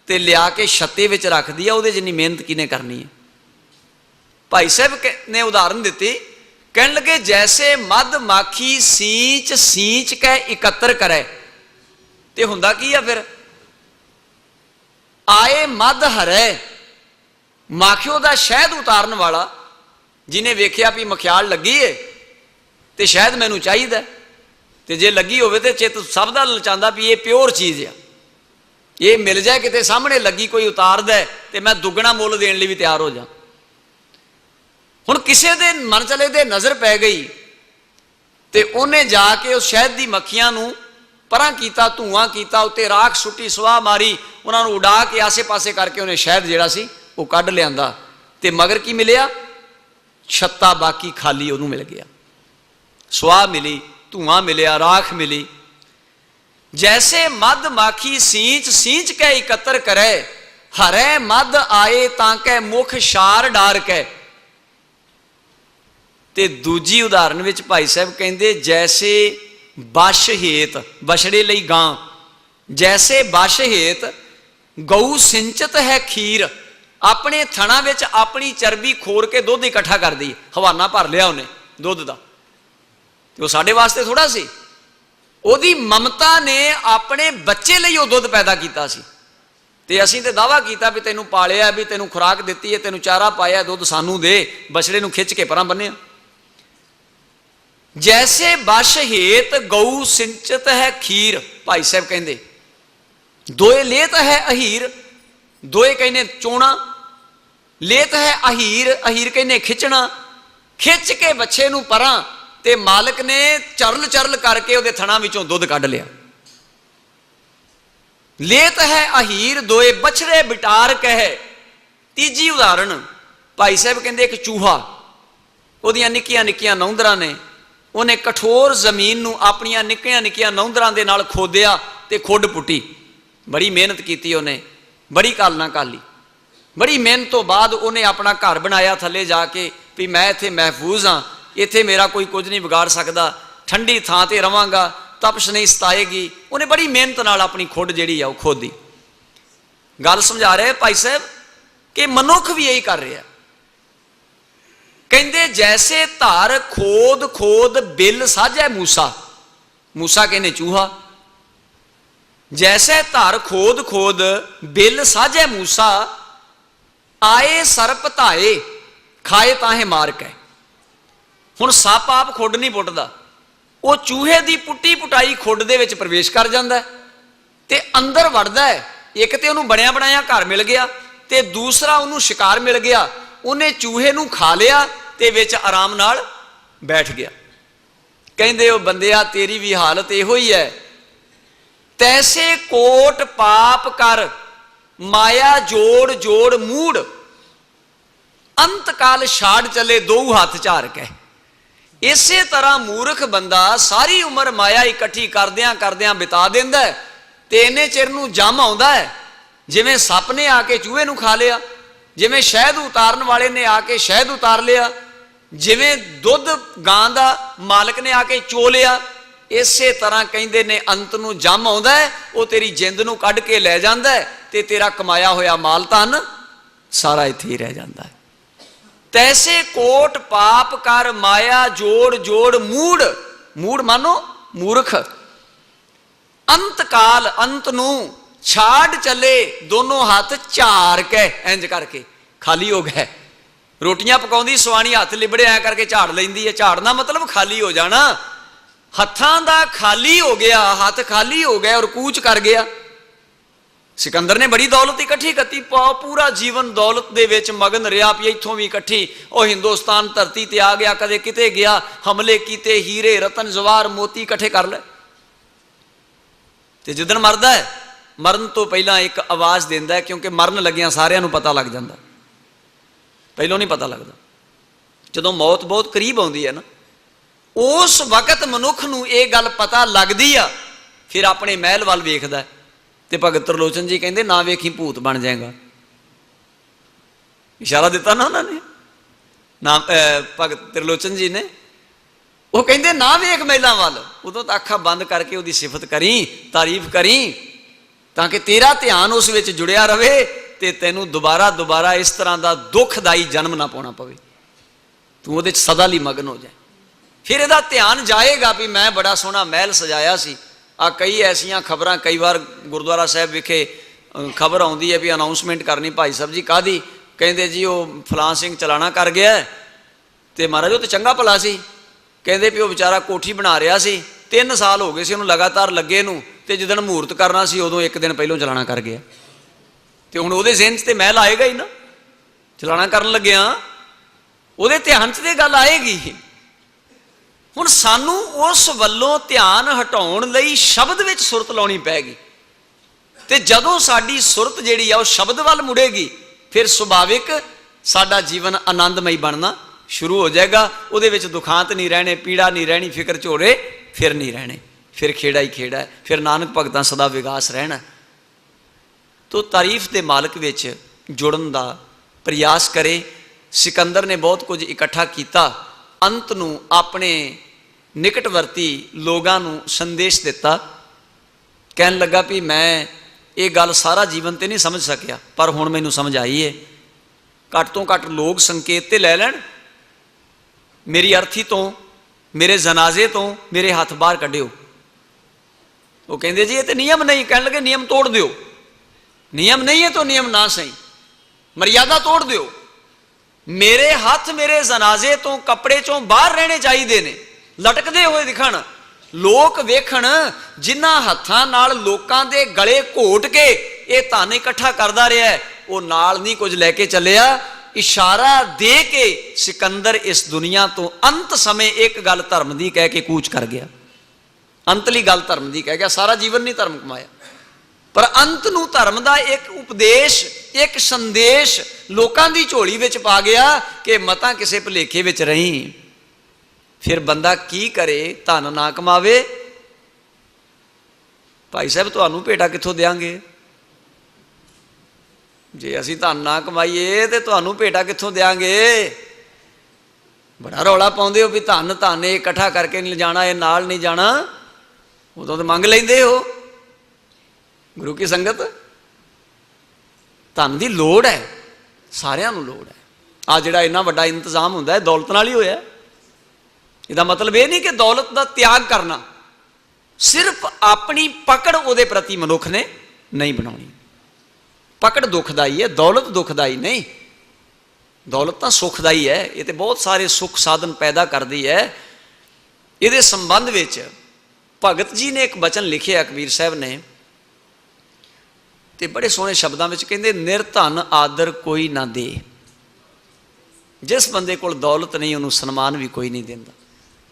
ਤੇ ਲਿਆ ਕੇ ਛੱਤੇ ਵਿੱਚ ਰੱਖਦੀ ਆ। ਉਹਦੇ ਜਿੰਨੀ ਮਿਹਨਤ ਕਿਹਨੇ ਕਰਨੀ ਹੈ? ਭਾਈ ਸਾਹਿਬ ਨੇ ਉਦਾਹਰਨ ਦਿੱਤੀ, ਕਹਿਣ ਲੱਗੇ ਜੈਸੇ ਮਦ ਮਾਖੀ ਸੀਂਚ ਸੀਂਚ ਕੇ ਇਕੱਤਰ ਕਰੇ। ਤੇ ਹੁੰਦਾ ਕੀ ਆ ਫਿਰ? ਆਏ ਮਦ ਹਰੇ, ਮਾਖਿਓ ਦਾ ਸ਼ਹਿਦ ਉਤਾਰਨ ਵਾਲਾ, ਜਿਹਨੇ ਵੇਖਿਆ ਵੀ ਮਖਿਆਲ ਲੱਗੀ ਏ ਤੇ ਸ਼ਹਿਦ ਮੈਨੂੰ ਚਾਹੀਦਾ, ਤੇ ਜੇ ਲੱਗੀ ਹੋਵੇ ਤੇ ਚਿੱਤ ਸਭ ਦਾ ਲਚਾਂਦਾ ਵੀ ਇਹ ਪਿਓਰ ਚੀਜ਼ ਆ, ਇਹ ਮਿਲ ਜਾਏ ਕਿਤੇ ਸਾਹਮਣੇ ਲੱਗੀ ਕੋਈ ਉਤਾਰਦਾ ਤੇ ਮੈਂ ਦੁੱਗਣਾ ਮੁੱਲ ਦੇਣ ਲਈ ਵੀ ਤਿਆਰ ਹੋ ਜਾ। ਹੁਣ ਕਿਸੇ ਦੇ ਮਨ ਚਲੇ ਦੇ ਨਜ਼ਰ ਪੈ ਗਈ ਤੇ ਉਹਨੇ ਜਾ ਕੇ ਉਸ ਸ਼ਹਿਦ ਦੀ ਮੱਖੀਆਂ ਨੂੰ ਪਰਾਂ ਕੀਤਾ, ਧੂਆਂ ਕੀਤਾ, ਉੱਤੇ ਰਾਖ ਸੁੱਟੀ, ਸਵਾਹ ਮਾਰੀ, ਉਹਨਾਂ ਨੂੰ ਉਡਾ ਕੇ ਆਸੇ ਪਾਸੇ ਕਰਕੇ ਉਹਨੇ ਸ਼ਹਿਦ ਜਿਹੜਾ ਸੀ ਉਹ ਕੱਢ ਲਿਆਂਦਾ। ਤੇ ਮਗਰ ਕੀ ਮਿਲਿਆ? ਛੱਤਾ ਬਾਕੀ ਖਾਲੀ ਉਹਨੂੰ ਮਿਲ ਗਿਆ। ਸਵਾਹ ਮਿਲੀ, ਧੂਆਂ ਮਿਲਿਆ, ਰਾਖ ਮਿਲੀ। ਜੈਸੇ ਮਦ ਮਾਖੀ ਸੀਂਚ ਸੀਂਚ ਕੇ ਇਕੱਤਰ ਕਰੇ, ਹਰੇ ਮਦ ਆਏ ਤਾਂ ਕੇ ਮੁਖ ਸ਼ਾਰ ਡਾਰ ਕੇ। ਤੇ ਦੂਜੀ ਉਦਾਹਰਨ ਵਿੱਚ ਭਾਈ ਸਾਹਿਬ ਕਹਿੰਦੇ ਜੈਸੇ ਬਸ਼ ਹੇਤ, ਬਛੜੇ ਲਈ ਗਾਂ, ਜੈਸੇ ਬਸ਼ ਹੇਤ ਗਊ ਸਿੰਚਤ ਹੈ ਖੀਰ, ਆਪਣੇ ਥਣਾ ਵਿੱਚ ਆਪਣੀ ਚਰਬੀ ਖੋਰ ਕੇ ਦੁੱਧ ਇਕੱਠਾ ਕਰਦੀ। ਹਵਾਨਾ ਭਰ ਲਿਆ ਉਹਨੇ ਦੁੱਧ ਦਾ, ਤੇ ਉਹ ਸਾਡੇ ਵਾਸਤੇ ਥੋੜਾ ਸੀ, ਉਹਦੀ ਮਮਤਾ ਨੇ ਆਪਣੇ ਬੱਚੇ ਲਈ ਉਹ ਦੁੱਧ ਪੈਦਾ ਕੀਤਾ ਸੀ। ਤੇ ਅਸੀਂ ਤੇ ਦਾਵਾ ਕੀਤਾ ਵੀ ਤੈਨੂੰ ਪਾਲਿਆ, ਵੀ ਤੈਨੂੰ ਖੁਰਾਕ ਦਿੱਤੀ ਹੈ, ਤੈਨੂੰ ਚਾਰਾ ਪਾਇਆ, ਦੁੱਧ ਸਾਨੂੰ ਦੇ। ਬਛੜੇ ਨੂੰ ਖਿੱਚ ਕੇ ਪਰਾਂ ਬੰਨਿਆ। ਜੈਸੇ ਬਸ਼ ਹੇਤ ਗਊ ਸਿੰਚਤ ਹੈ ਖੀਰ, ਭਾਈ ਸਾਹਿਬ ਕਹਿੰਦੇ ਦੋਏ ਲੇਤ ਹੈ ਅਹੀਰ, ਦੋਏ ਕਹਿੰਦੇ ਚੋਣਾ, ਲੇਤ ਹੈ ਅਹੀਰ, ਅਹੀਰ ਕਹਿੰਦੇ ਖਿੱਚਣਾ। ਖਿੱਚ ਕੇ ਬੱਚੇ ਨੂੰ ਪਰਾਂ ਤੇ ਮਾਲਕ ਨੇ ਚਰਲ ਚਰਲ ਕਰਕੇ ਉਹਦੇ ਥਣਾ ਵਿੱਚੋਂ ਦੁੱਧ ਕੱਢ ਲਿਆ। ਲੇਤ ਹੈ ਅਹੀਰ ਦੋਏ ਬਛੜੇ ਬਿਟਾਰ ਕਹੇ। ਤੀਜੀ ਉਦਾਹਰਣ ਭਾਈ ਸਾਹਿਬ ਕਹਿੰਦੇ ਇੱਕ ਚੂਹਾ, ਉਹਦੀਆਂ ਨਿੱਕੀਆਂ ਨਿੱਕੀਆਂ ਨੌਂਦਰਾਂ ਨੇ, ਉਹਨੇ ਕਠੋਰ ਜ਼ਮੀਨ ਨੂੰ ਆਪਣੀਆਂ ਨਿੱਕੀਆਂ ਨਿੱਕੀਆਂ ਨੌਂਦਰਾਂ ਦੇ ਨਾਲ ਖੋਦਿਆ ਤੇ ਖੁੱਡ ਪੁੱਟੀ। ਬੜੀ ਮਿਹਨਤ ਕੀਤੀ ਉਹਨੇ, ਬੜੀ ਕਾਲਨਾ ਕਾਲੀ, ਬੜੀ ਮਿਹਨਤ ਤੋਂ ਬਾਅਦ ਉਹਨੇ ਆਪਣਾ ਘਰ ਬਣਾਇਆ ਥੱਲੇ ਜਾ ਕੇ ਵੀ ਮੈਂ ਇੱਥੇ ਮਹਿਫੂਜ਼ ਹਾਂ, ਇੱਥੇ ਮੇਰਾ ਕੋਈ ਕੁਝ ਨਹੀਂ ਵਿਗਾੜ ਸਕਦਾ, ਠੰਡੀ ਥਾਂ ਤੇ ਰਵਾਂਗਾ, ਤਪਸ਼ ਨਹੀਂ ਸਤਾਏਗੀ। ਉਹਨੇ ਬੜੀ ਮਿਹਨਤ ਨਾਲ ਆਪਣੀ ਖੁੱਡ ਜਿਹੜੀ ਆ ਉਹ ਖੋਦੀ। ਗੱਲ ਸਮਝਾ ਰਹੇ ਭਾਈ ਸਾਹਿਬ ਕਿ ਮਨੁੱਖ ਵੀ ਇਹੀ ਕਰ ਰਿਹਾ। ਕਹਿੰਦੇ ਜੈਸੇ ਧਾਰ ਖੋਦ ਖੋਦ ਬਿੱਲ ਸਾਝੈ ਮੂਸਾ, ਮੂਸਾ ਕਹਿੰਦੇ ਚੂਹਾ, ਜੈਸੇ ਧਾਰ ਖੋਦ ਖੋਦ ਬਿੱਲ ਸਾਝੈ ਮੂਸਾ, ਆਏ ਸਰਪ ਧਾਏ ਖਾਏ ਤਾਹੇ ਮਾਰ ਕੇ। ਹੁਣ ਸੱਪ ਆਪ ਖੁੱਡ ਨਹੀਂ ਪੁੱਟਦਾ, ਉਹ ਚੂਹੇ ਦੀ ਪੁੱਟੀ ਪੁਟਾਈ ਖੁੱਡ ਦੇ ਵਿੱਚ ਪ੍ਰਵੇਸ਼ ਕਰ ਜਾਂਦਾ ਤੇ ਅੰਦਰ ਵੜਦਾ ਹੈ। ਇੱਕ ਤੇ ਉਹਨੂੰ ਬਣਿਆ ਬਣਾਇਆ ਘਰ ਮਿਲ ਗਿਆ ਤੇ ਦੂਸਰਾ ਉਹਨੂੰ ਸ਼ਿਕਾਰ ਮਿਲ ਗਿਆ, ਉਹਨੇ ਚੂਹੇ ਨੂੰ ਖਾ ਲਿਆ ਤੇ ਵਿੱਚ ਆਰਾਮ ਨਾਲ ਬੈਠ ਗਿਆ। ਕਹਿੰਦੇ ਉਹ ਬੰਦਿਆ ਤੇਰੀ ਵੀ ਹਾਲਤ ਇਹੋ ਹੀ ਹੈ। ਤੈਸੇ ਕੋਟ ਪਾਪ ਕਰ ਮਾਇਆ ਜੋੜ ਜੋੜ ਮੂੜ, ਅੰਤ ਕਾਲ ਛਾੜ ਚਲੇ ਦੋ ਹੱਥ ਝਾਰ ਕੇ। ਇਸੇ ਤਰ੍ਹਾਂ ਮੂਰਖ ਬੰਦਾ ਸਾਰੀ ਉਮਰ ਮਾਇਆ ਇਕੱਠੀ ਕਰਦਿਆਂ ਕਰਦਿਆਂ ਬਿਤਾ ਦਿੰਦਾ ਹੈ ਤੇ ਇੰਨੇ ਚਿਰ ਨੂੰ ਜੰਮ ਆਉਂਦਾ ਹੈ। ਜਿਵੇਂ ਸੱਪ ਨੇ ਆ ਕੇ ਚੂਹੇ ਨੂੰ ਖਾ ਲਿਆ, ਜਿਵੇਂ ਸ਼ਹਿਦ ਉਤਾਰਨ ਵਾਲੇ ਨੇ ਆ ਕੇ ਸ਼ਹਿਦ ਉਤਾਰ ਲਿਆ, ਜਿਵੇਂ ਦੁੱਧ ਗਾਂ ਦਾ ਮਾਲਕ ਨੇ ਆ ਕੇ ਚੋ ਲਿਆ, ਇਸੇ ਤਰ੍ਹਾਂ ਕਹਿੰਦੇ ਨੇ ਅੰਤ ਨੂੰ ਜੰਮ ਆਉਂਦਾ ਹੈ, ਉਹ ਤੇਰੀ ਜਿੰਦ ਨੂੰ ਕੱਢ ਕੇ ਲੈ ਜਾਂਦਾ ਹੈ ਤੇ ਤੇਰਾ ਕਮਾਇਆ ਹੋਇਆ ਮਾਲ ਧਨ ਸਾਰਾ ਇੱਥੇ ਹੀ ਰਹਿ ਜਾਂਦਾ ਹੈ। ਤੈਸੇ ਕੋਟ ਪਾਪ ਕਰ ਮਾਇਆ ਜੋੜ ਜੋੜ ਮੂੜ, ਮੂੜ ਮਾਨੋ ਮੂਰਖ, ਅੰਤ ਕਾਲ ਅੰਤ ਨੂੰ ਛਾੜ ਚੱਲੇ ਦੋਨੋਂ ਹੱਥ ਝਾੜ ਕੇ, ਇੰਜ ਕਰਕੇ ਖਾਲੀ ਹੋ ਗਏ। ਰੋਟੀਆਂ ਪਕਾਉਂਦੀ ਸਵਾਣੀ ਹੱਥ ਲਿਬੜੇ ਐ ਕਰਕੇ ਝਾੜ ਲੈਂਦੀ ਹੈ। ਝਾੜਨਾ ਮਤਲਬ ਖਾਲੀ ਹੋ ਜਾਣਾ, ਹੱਥਾਂ ਦਾ ਖਾਲੀ ਹੋ ਗਿਆ, ਹੱਥ ਖਾਲੀ ਹੋ ਗਏ ਔਰ ਕੂਚ ਕਰ ਗਿਆ। ਸਿਕੰਦਰ ਨੇ ਬੜੀ ਦੌਲਤ ਇਕੱਠੀ ਕੀਤੀ, ਪੂਰਾ ਜੀਵਨ ਦੌਲਤ ਦੇ ਵਿੱਚ ਮਗਨ ਰਿਹਾ ਵੀ ਇੱਥੋਂ ਵੀ ਇਕੱਠੀ, ਉਹ ਹਿੰਦੁਸਤਾਨ ਧਰਤੀ ਤੇ ਆ ਗਿਆ, ਕਦੇ ਕਿਤੇ ਗਿਆ, ਹਮਲੇ ਕੀਤੇ, ਹੀਰੇ ਰਤਨ ਜਵਾਹਰ ਮੋਤੀ ਇਕੱਠੇ ਕਰ ਲਏ। ਤੇ ਜਿੱਦਣ ਮਰਦਾ ਹੈ, ਮਰਨ ਤੋਂ ਪਹਿਲਾਂ ਇੱਕ ਆਵਾਜ਼ ਦਿੰਦਾ ਹੈ, ਕਿਉਂਕਿ ਮਰਨ ਲੱਗਿਆਂ ਸਾਰਿਆਂ ਨੂੰ ਪਤਾ ਲੱਗ ਜਾਂਦਾ, ਪਹਿਲੋਂ ਨਹੀਂ ਪਤਾ ਲੱਗਦਾ। ਜਦੋਂ ਮੌਤ ਬਹੁਤ ਕਰੀਬ ਆਉਂਦੀ ਹੈ ਨਾ, ਉਸ ਵਕਤ ਮਨੁੱਖ ਨੂੰ ਇਹ ਗੱਲ ਪਤਾ ਲੱਗਦੀ ਆ, ਫਿਰ ਆਪਣੇ ਮਹਿਲ ਵੱਲ ਵੇਖਦਾ ਤੇ ਭਗਤ ਤ੍ਰਿਲੋਚਨ ਜੀ ਕਹਿੰਦੇ ਨਾ ਵੇਖੀ ਭੂਤ ਬਣ ਜਾਏਗਾ। ਇਸ਼ਾਰਾ ਦਿੱਤਾ ਨਾ ਉਹਨਾਂ ਨੇ, ਨਾ ਭਗਤ ਤ੍ਰਿਲੋਚਨ ਜੀ ਨੇ, ਉਹ ਕਹਿੰਦੇ ਨਾ ਵੇਖ ਮਹਿਲਾਂ ਵੱਲ, ਉਦੋਂ ਤਾਂ ਅੱਖਾਂ ਬੰਦ ਕਰਕੇ ਉਹਦੀ ਸਿਫਤ ਕਰੀ, ਤਾਰੀਫ ਕਰੀ, ਤਾਂ ਕਿ ਤੇਰਾ ਧਿਆਨ ਉਸ ਵਿੱਚ ਜੁੜਿਆ ਰਵੇ ਤੇ ਤੈਨੂੰ ਦੁਬਾਰਾ ਦੁਬਾਰਾ ਇਸ ਤਰ੍ਹਾਂ ਦਾ ਦੁਖਦਾਈ ਜਨਮ ਨਾ ਪਾਉਣਾ ਪਵੇ, ਤੂੰ ਉਹਦੇ 'ਚ ਸਦਾ ਲਈ ਮਗਨ ਹੋ ਜਾਏ। ਫਿਰ ਇਹਦਾ ਧਿਆਨ ਜਾਏਗਾ ਵੀ ਮੈਂ ਬੜਾ ਸੋਹਣਾ ਮਹਿਲ ਸਜਾਇਆ ਸੀ। ਆ ਕਈ ਐਸੀਆਂ ਖਬਰਾਂ, ਕਈ ਵਾਰ ਗੁਰਦੁਆਰਾ ਸਾਹਿਬ ਵਿਖੇ ਖਬਰ ਆਉਂਦੀ ਹੈ ਵੀ ਅਨਾਊਂਸਮੈਂਟ ਕਰਨੀ, ਭਾਈ ਸਾਹਿਬ ਜੀ ਕਾਹਦੀ, ਕਹਿੰਦੇ ਜੀ ਉਹ ਫਲਾਂ ਸਿੰਘ ਚਲਾਣਾ ਕਰ ਗਿਆ ਤੇ ਮਹਾਰਾਜ ਉਹ ਤਾਂ ਚੰਗਾ ਭਲਾ ਸੀ, ਕਹਿੰਦੇ ਵੀ ਉਹ ਵਿਚਾਰਾ ਕੋਠੀ ਬਣਾ ਰਿਹਾ ਸੀ, 3 ਸਾਲ ਹੋ ਗਏ ਸੀ ਉਹਨੂੰ ਲਗਾਤਾਰ ਲੱਗੇ ਨੂੰ, ਤੇ ਜਿੱਦਣ ਮਹੂਰਤ ਕਰਨਾ ਸੀ ਉਦੋਂ 1 ਦਿਨ ਪਹਿਲੋਂ ਚਲਾਣਾ ਕਰ ਗਿਆ। ਤੇ ਹੁਣ ਉਹਦੇ ਜ਼ਿਹਨ 'ਚ ਤੇ ਮਹਿਲ ਆਏਗਾ ਹੀ ਨਾ, ਚਲਾਣਾ ਕਰਨ ਲੱਗਿਆ ਉਹਦੇ ਧਿਆਨ 'ਚ ਤੇ ਗੱਲ ਆਏਗੀ। ਹੁਣ ਸਾਨੂੰ ਉਸ ਵੱਲੋਂ ਧਿਆਨ ਹਟਾਉਣ ਲਈ ਸ਼ਬਦ ਵਿੱਚ ਸੁਰਤ ਲਾਉਣੀ ਪੈਗੀ, ਤੇ ਜਦੋਂ ਸਾਡੀ ਸੁਰਤ ਜਿਹੜੀ ਆ ਉਹ ਸ਼ਬਦ ਵੱਲ ਮੁੜੇਗੀ, ਫਿਰ ਸੁਭਾਵਿਕ ਸਾਡਾ ਜੀਵਨ ਆਨੰਦਮਈ ਬਣਨਾ ਸ਼ੁਰੂ ਹੋ ਜਾਏਗਾ। ਉਹਦੇ ਵਿੱਚ ਦੁਖਾਂਤ ਨਹੀਂ ਰਹਿਣੇ, ਪੀੜਾ ਨਹੀਂ ਰਹਿਣੀ, ਫਿਕਰ ਝੋਰੇ ਫਿਰ ਨਹੀਂ ਰਹਿਣੇ, ਫਿਰ ਖੇੜਾ ਹੀ ਖੇੜਾ, ਫਿਰ ਨਾਨਕ ਭਗਤਾਂ ਸਦਾ ਵਿਗਾਸ ਰਹਿਣਾ। ਤੋ ਤਾਰੀਫ ਦੇ ਮਾਲਕ ਵਿੱਚ ਜੁੜਨ ਦਾ ਪ੍ਰਯਾਸ ਕਰੇ। ਸਿਕੰਦਰ ਨੇ ਬਹੁਤ ਕੁਝ ਇਕੱਠਾ ਕੀਤਾ, ਅੰਤ ਨੂੰ ਆਪਣੇ ਨਿਕਟਵਰਤੀ ਲੋਕਾਂ ਨੂੰ ਸੰਦੇਸ਼ ਦਿੱਤਾ। ਕਹਿਣ ਲੱਗਾ ਵੀ ਮੈਂ ਇਹ ਗੱਲ ਸਾਰਾ ਜੀਵਨ ਤੇ ਨਹੀਂ ਸਮਝ ਸਕਿਆ, ਪਰ ਹੁਣ ਮੈਨੂੰ ਸਮਝ ਆਈ ਹੈ। ਘੱਟ ਤੋਂ ਘੱਟ ਲੋਕ ਸੰਕੇਤ ਤੇ ਲੈ ਲੈਣ, ਮੇਰੀ ਅਰਥੀ ਤੋਂ, ਮੇਰੇ ਜਨਾਜ਼ੇ ਤੋਂ ਮੇਰੇ ਹੱਥ ਬਾਹਰ ਕੱਢਿਓ। ਉਹ ਕਹਿੰਦੇ ਜੀ ਇਹ ਤੇ ਨਿਯਮ ਨਹੀਂ। ਕਹਿਣ ਲੱਗੇ ਨਿਯਮ ਤੋੜ ਦਿਓ, ਨਿਯਮ ਨਹੀਂ ਹੈ ਤਾਂ ਨਿਯਮ ਨਾ ਸਹੀ, ਮਰਿਆਦਾ ਤੋੜ ਦਿਓ। ਮੇਰੇ ਹੱਥ ਮੇਰੇ ਜਨਾਜ਼ੇ ਤੋਂ, ਕੱਪੜੇ ਚੋਂ ਬਾਹਰ ਰਹਿਣੇ ਚਾਹੀਦੇ ਨੇ, ਲਟਕਦੇ ਹੋਏ ਦਿਖਣ, ਲੋਕ ਵੇਖਣ। ਜਿਨ੍ਹਾਂ ਹੱਥਾਂ ਨਾਲ ਲੋਕਾਂ ਦੇ ਗਲੇ ਘੋਟ ਕੇ ਇਹ ਧਨ ਇਕੱਠਾ ਕਰਦਾ ਰਿਹਾ, ਉਹ ਨਾਲ ਨਹੀਂ ਕੁਝ ਲੈ ਕੇ ਚੱਲਿਆ, इशारा दे के सिकंदर इस दुनिया तो अंत समय एक गल धर्म की कह के कूच कर गया। अंतली गल धर्म की कह गया, सारा जीवन नहीं धर्म कमाया, पर अंत नूं धर्म का एक उपदेश, एक संदेश लोगों की झोली विच पा गया कि मतां किसी भुलेखे विच रही। फिर बंदा की करे, धन ना कमावे, भाई साहब तुहानूं भेटा कित्थों देंगे, जे असी धन ना कमाईए तो तुहानूं भेटा कित्थों देंगे। बड़ा रौला पाउंदे हो भी धन धन इकट्ठा करके नहीं जाना, ये नाल नहीं जाना, उदों तो मंग लैंदे हो। गुरु की संगत, धन की लोड़ है, सारिਆਂ ਨੂੰ लोड़ है। आ जिहड़ा इन्ना वड्डा इंतजाम हुंदा है दौलत नाल ही होया। इसदा मतलब ये नहीं कि दौलत का त्याग करना, सिर्फ अपनी पकड़ उहदे प्रति मनुख ने नहीं बनानी। पकड़ दुखदाई है, दौलत दुखदाई नहीं। दौलत तो सुखदाई है, ये तो बहुत सारे सुख साधन पैदा करती है। ये संबंध विच भगत जी ने एक वचन लिखे कबीर साहब ने, तो बड़े सोहने शब्दों में कहते, निर्धन आदर कोई ना दे। जिस बंदे को दौलत नहीं उन्होंने सन्मान भी कोई नहीं देता।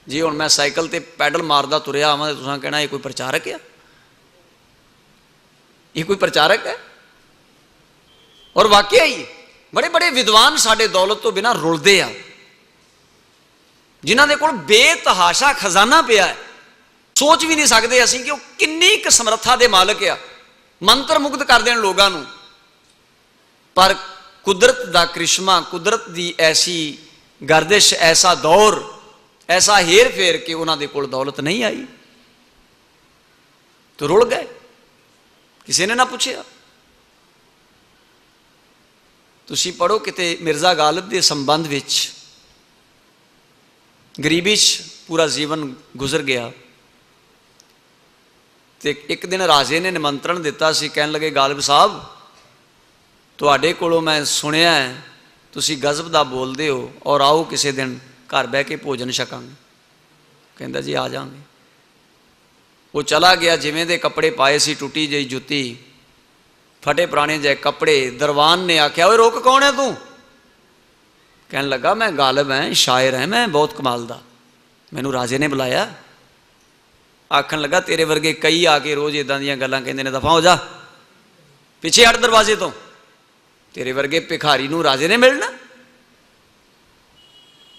जी हुण मैं साइकिल ते पैडल मारदा तुरिया आवां तो तुसां कहना ये कोई प्रचारक है, ये कोई प्रचारक है। और वाकई ही बड़े बड़े विद्वान साडे दौलत तो बिना रुलदे आ, जिन्हां दे कोल बेतहाशा खजाना पिया है। सोच भी नहीं सकते असीं कि वो किन्नी क समर्था दे मालक आ, मंत्र मुग्ध कर देण लोगां नूं। पर कुदरत दा करिश्मा, कुदरत दी ऐसी गर्दिश, ऐसा दौर, ऐसा हेर फेर के उन्हां दे कोल दौलत नहीं आई तो रुल गए, किसी ने ना पूछा। तुसीं पढ़ो किते मिर्जा गालिब के संबंध विच, गरीबी च पूरा जीवन गुजर गया। तो एक दिन राजे ने निमंत्रण दिता सी, कहन लगे गालिब साहब तुहाडे कोलों मैं सुनिया है तुसीं गज़ब दा बोलदे हो, और आओ किसी दिन घर बह के भोजन छकांगे। कहंदा जी आ जाएंगे। वो चला गया, जिवें दे कपड़े पाए सी, टुटी जी जुत्ती, फटे पुराने जे कपड़े। दरबान ने आख्या ओए रोक कौन है तू? कहन लगा मैं गालिब है, शायर है, मैं बहुत कमाल दा, मैनू राजे ने बुलाया। आखन लगा तेरे वर्गे कई आके रोज इदां दीयां गल्लां कहंदे ने, दफा हो जा, पिछे हट दरवाजे तो, तेरे वर्गे भिखारी नूं राजे ने मिलना।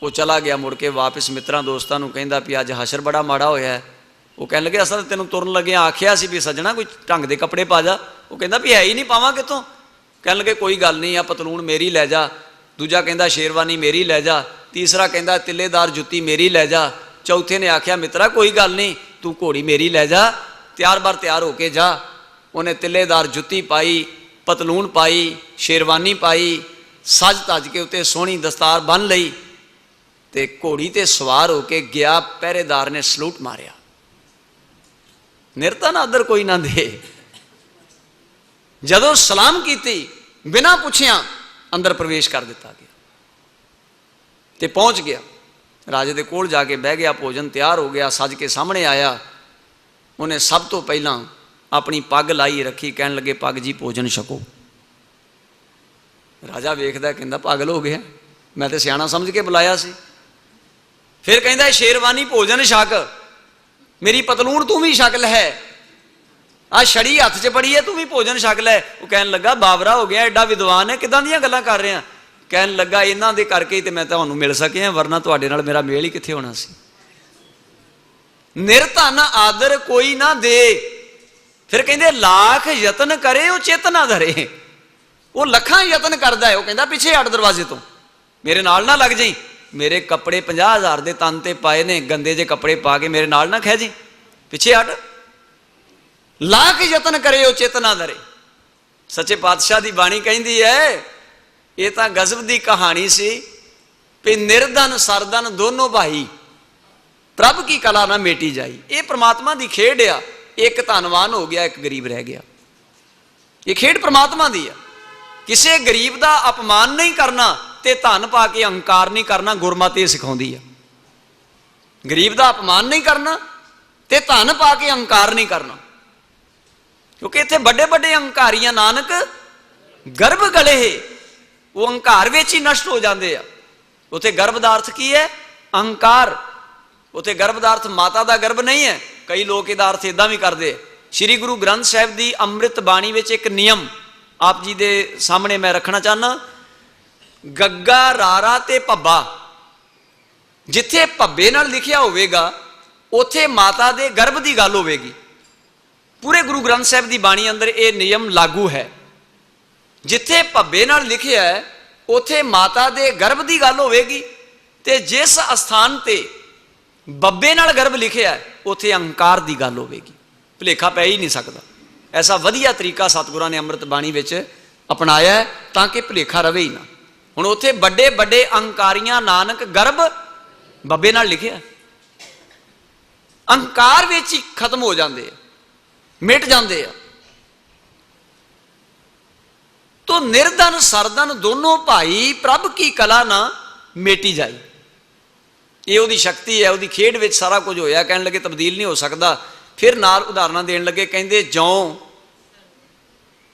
वो चला गया, मुड़ के वापस मित्रां दोस्तां नूं कहंदा भी अज हशर बड़ा माड़ा होया है। वो कहन लगे असल तेनों तुरन लगे आखिया सी भी सजना कोई ढंग के कपड़े पा जा। वो कहंदा भी है ही नहीं, पावां कितों? कहन लगे कोई गल नहीं, आ पतलून मेरी लै जा। दूजा कहंदा शेरवानी मेरी लै जा। तीसरा कहंदा तिल्लेदार जुत्ती मेरी लै जा। चौथे ने आख्या मित्रा कोई गल नहीं, तू घोड़ी मेरी लै जा, तैयार बार तैयार होके जा। उन्हें तिल्लेदार जुत्ती पाई, पतलून पाई, शेरवानी पाई, सज तज के उत्ते सोहनी दस्तार बन लई, ते घोड़ी ते सवार होके गया। पहरेदार ने सलूट मारिया, निर्धन आदर कोई ना दे। जदों सलाम की बिना पुछिया अंदर प्रवेश कर दिता गया, ते पहुंच गया राजे दे कोल, जाके बह गया। भोजन तैयार हो गया, सज के सामने आया। उन्हें सब तो पहला अपनी पग लाई रखी, कहन लगे पग जी भोजन छको। राजा वेखदा कहंदा पागल हो गया, मैं तो सियाणा समझ के बुलाया सी। फिर कहंदा शेरवानी भोजन छक, मेरी पतलून तू भी छक लै, आ छड़ी हथ च पड़ी है तू भी भोजन छक लै। वो कहन लगा बाबरा हो गया, एडा विद्वान है, किदां दीयां गल्लां कर रहे हैं? कहन लगा इन्हां दे करके ही ते मैं तुहानूं मिल सकिया, वरना तुहाडे नाल मेरा मेल ही कित्थे होना सी। निर्धन आदर कोई ना दे। फिर कहंदे लाख यतन करे वो चित ना धरे। वो लखां यतन करदा है, वो कहंदा पिछे हट दरवाजे तो, मेरे नाल ना लग जाई, मेरे कपड़े 50,000 दे तन ते पाए ने, गंदे जे कपड़े पा के मेरे नाल ना खह जी, पिछे हट। लाख यतन करे वो चित ना धरे। सच्चे पातशाह की बाणी कहती है, ये तो गजब की कहानी सी कि निर्धन सरधन दोनों भाई, प्रभ की कला ना मेटी जाई। ये परमात्मा की खेड आ, एक धनवान हो गया, एक गरीब रह गया। ये खेड परमात्मा की आ। किसी गरीब का अपमान नहीं करना ते धन पा के अहंकार नहीं करना, गुरमत ये सिखाउंदी है। गरीब का अपमान नहीं करना ते धन पा के अहंकार नहीं करना, क्योंकि इत्थे बड़े बड़े अहंकारियां नानक गर्भ गले है। ਉਹ ਅਹੰਕਾਰ ਵਿੱਚ ਹੀ ਨਸ਼ਟ ਹੋ ਜਾਂਦੇ ਆ। ਉੱਥੇ ਗਰਭ ਦਾ ਅਰਥ ਕੀ ਹੈ? ਅਹੰਕਾਰ। ਉੱਥੇ ਗਰਭ ਦਾ ਅਰਥ ਮਾਤਾ ਦਾ ਗਰਭ ਨਹੀਂ ਹੈ। ਕਈ ਲੋਕ ਇਹਦਾ ਅਰਥ ਇਦਾਂ ਵੀ ਕਰਦੇ। ਸ਼੍ਰੀ ਗੁਰੂ ਗ੍ਰੰਥ ਸਾਹਿਬ ਦੀ ਅੰਮ੍ਰਿਤ ਬਾਣੀ ਵਿੱਚ ਇੱਕ ਨਿਯਮ ਆਪ ਜੀ ਦੇ ਸਾਹਮਣੇ ਮੈਂ ਰੱਖਣਾ ਚਾਹੁੰਦਾ। ਗੱਗਾ, ਰਾਰਾ ਤੇ ਭੱਬਾ, ਜਿੱਥੇ ਭੱਬੇ ਨਾਲ ਲਿਖਿਆ ਹੋਵੇਗਾ ਉੱਥੇ ਮਾਤਾ ਦੇ ਗਰਭ ਦੀ ਗੱਲ ਹੋਵੇਗੀ। ਪੂਰੇ ਗੁਰੂ ਗ੍ਰੰਥ ਸਾਹਿਬ ਦੀ ਬਾਣੀ ਅੰਦਰ ਇਹ ਨਿਯਮ ਲਾਗੂ ਹੈ। ਜਿੱਥੇ ਭੱਬੇ ਨਾਲ ਲਿਖਿਆ ਹੈ ਉੱਥੇ ਮਾਤਾ ਦੇ ਗਰਭ ਦੀ ਗੱਲ ਹੋਵੇਗੀ, ਤੇ ਜਿਸ ਅਸਥਾਨ ਤੇ ਬੱਬੇ ਨਾਲ ਗਰਭ ਲਿਖਿਆ ਹੈ ਉੱਥੇ ਅਹੰਕਾਰ ਦੀ ਗੱਲ ਹੋਵੇਗੀ। ਭੁਲੇਖਾ ਪੈ ਹੀ ਨਹੀਂ ਸਕਦਾ। ਐਸਾ ਵਧੀਆ ਤਰੀਕਾ ਸਤਿਗੁਰਾਂ ਨੇ ਅੰਮ੍ਰਿਤ ਬਾਣੀ ਵਿੱਚ ਅਪਣਾਇਆ ਹੈ ਤਾਂ ਕਿ ਭੁਲੇਖਾ ਰਵੇ ਹੀ ਨਾ। ਹੁਣ ਉੱਥੇ ਵੱਡੇ ਵੱਡੇ ਅਹੰਕਾਰੀਆਂ ਨਾਨਕ ਗਰਭ ਬੱਬੇ ਨਾਲ ਲਿਖਿਆ, ਅਹੰਕਾਰ ਵਿੱਚ ਹੀ ਖਤਮ ਹੋ ਜਾਂਦੇ ਆ, ਮਿਟ ਜਾਂਦੇ ਆ। ਤੋ ਨਿਰਧਨ ਸਰਧਨ ਦੋਨੋਂ ਭਾਈ ਪ੍ਰਭ ਕੀ ਕਲਾ ਨਾ ਮੇਟੀ ਜਾਈ। ਇਹ ਉਹਦੀ ਸ਼ਕਤੀ ਹੈ, ਉਹਦੀ ਖੇਡ ਵਿੱਚ ਸਾਰਾ ਕੁਝ ਹੋਇਆ। ਕਹਿਣ ਲੱਗੇ ਤਬਦੀਲ ਨਹੀਂ ਹੋ ਸਕਦਾ। ਫਿਰ ਨਾਲ ਉਦਾਹਰਨਾਂ ਦੇਣ ਲੱਗੇ, ਕਹਿੰਦੇ ਜਉ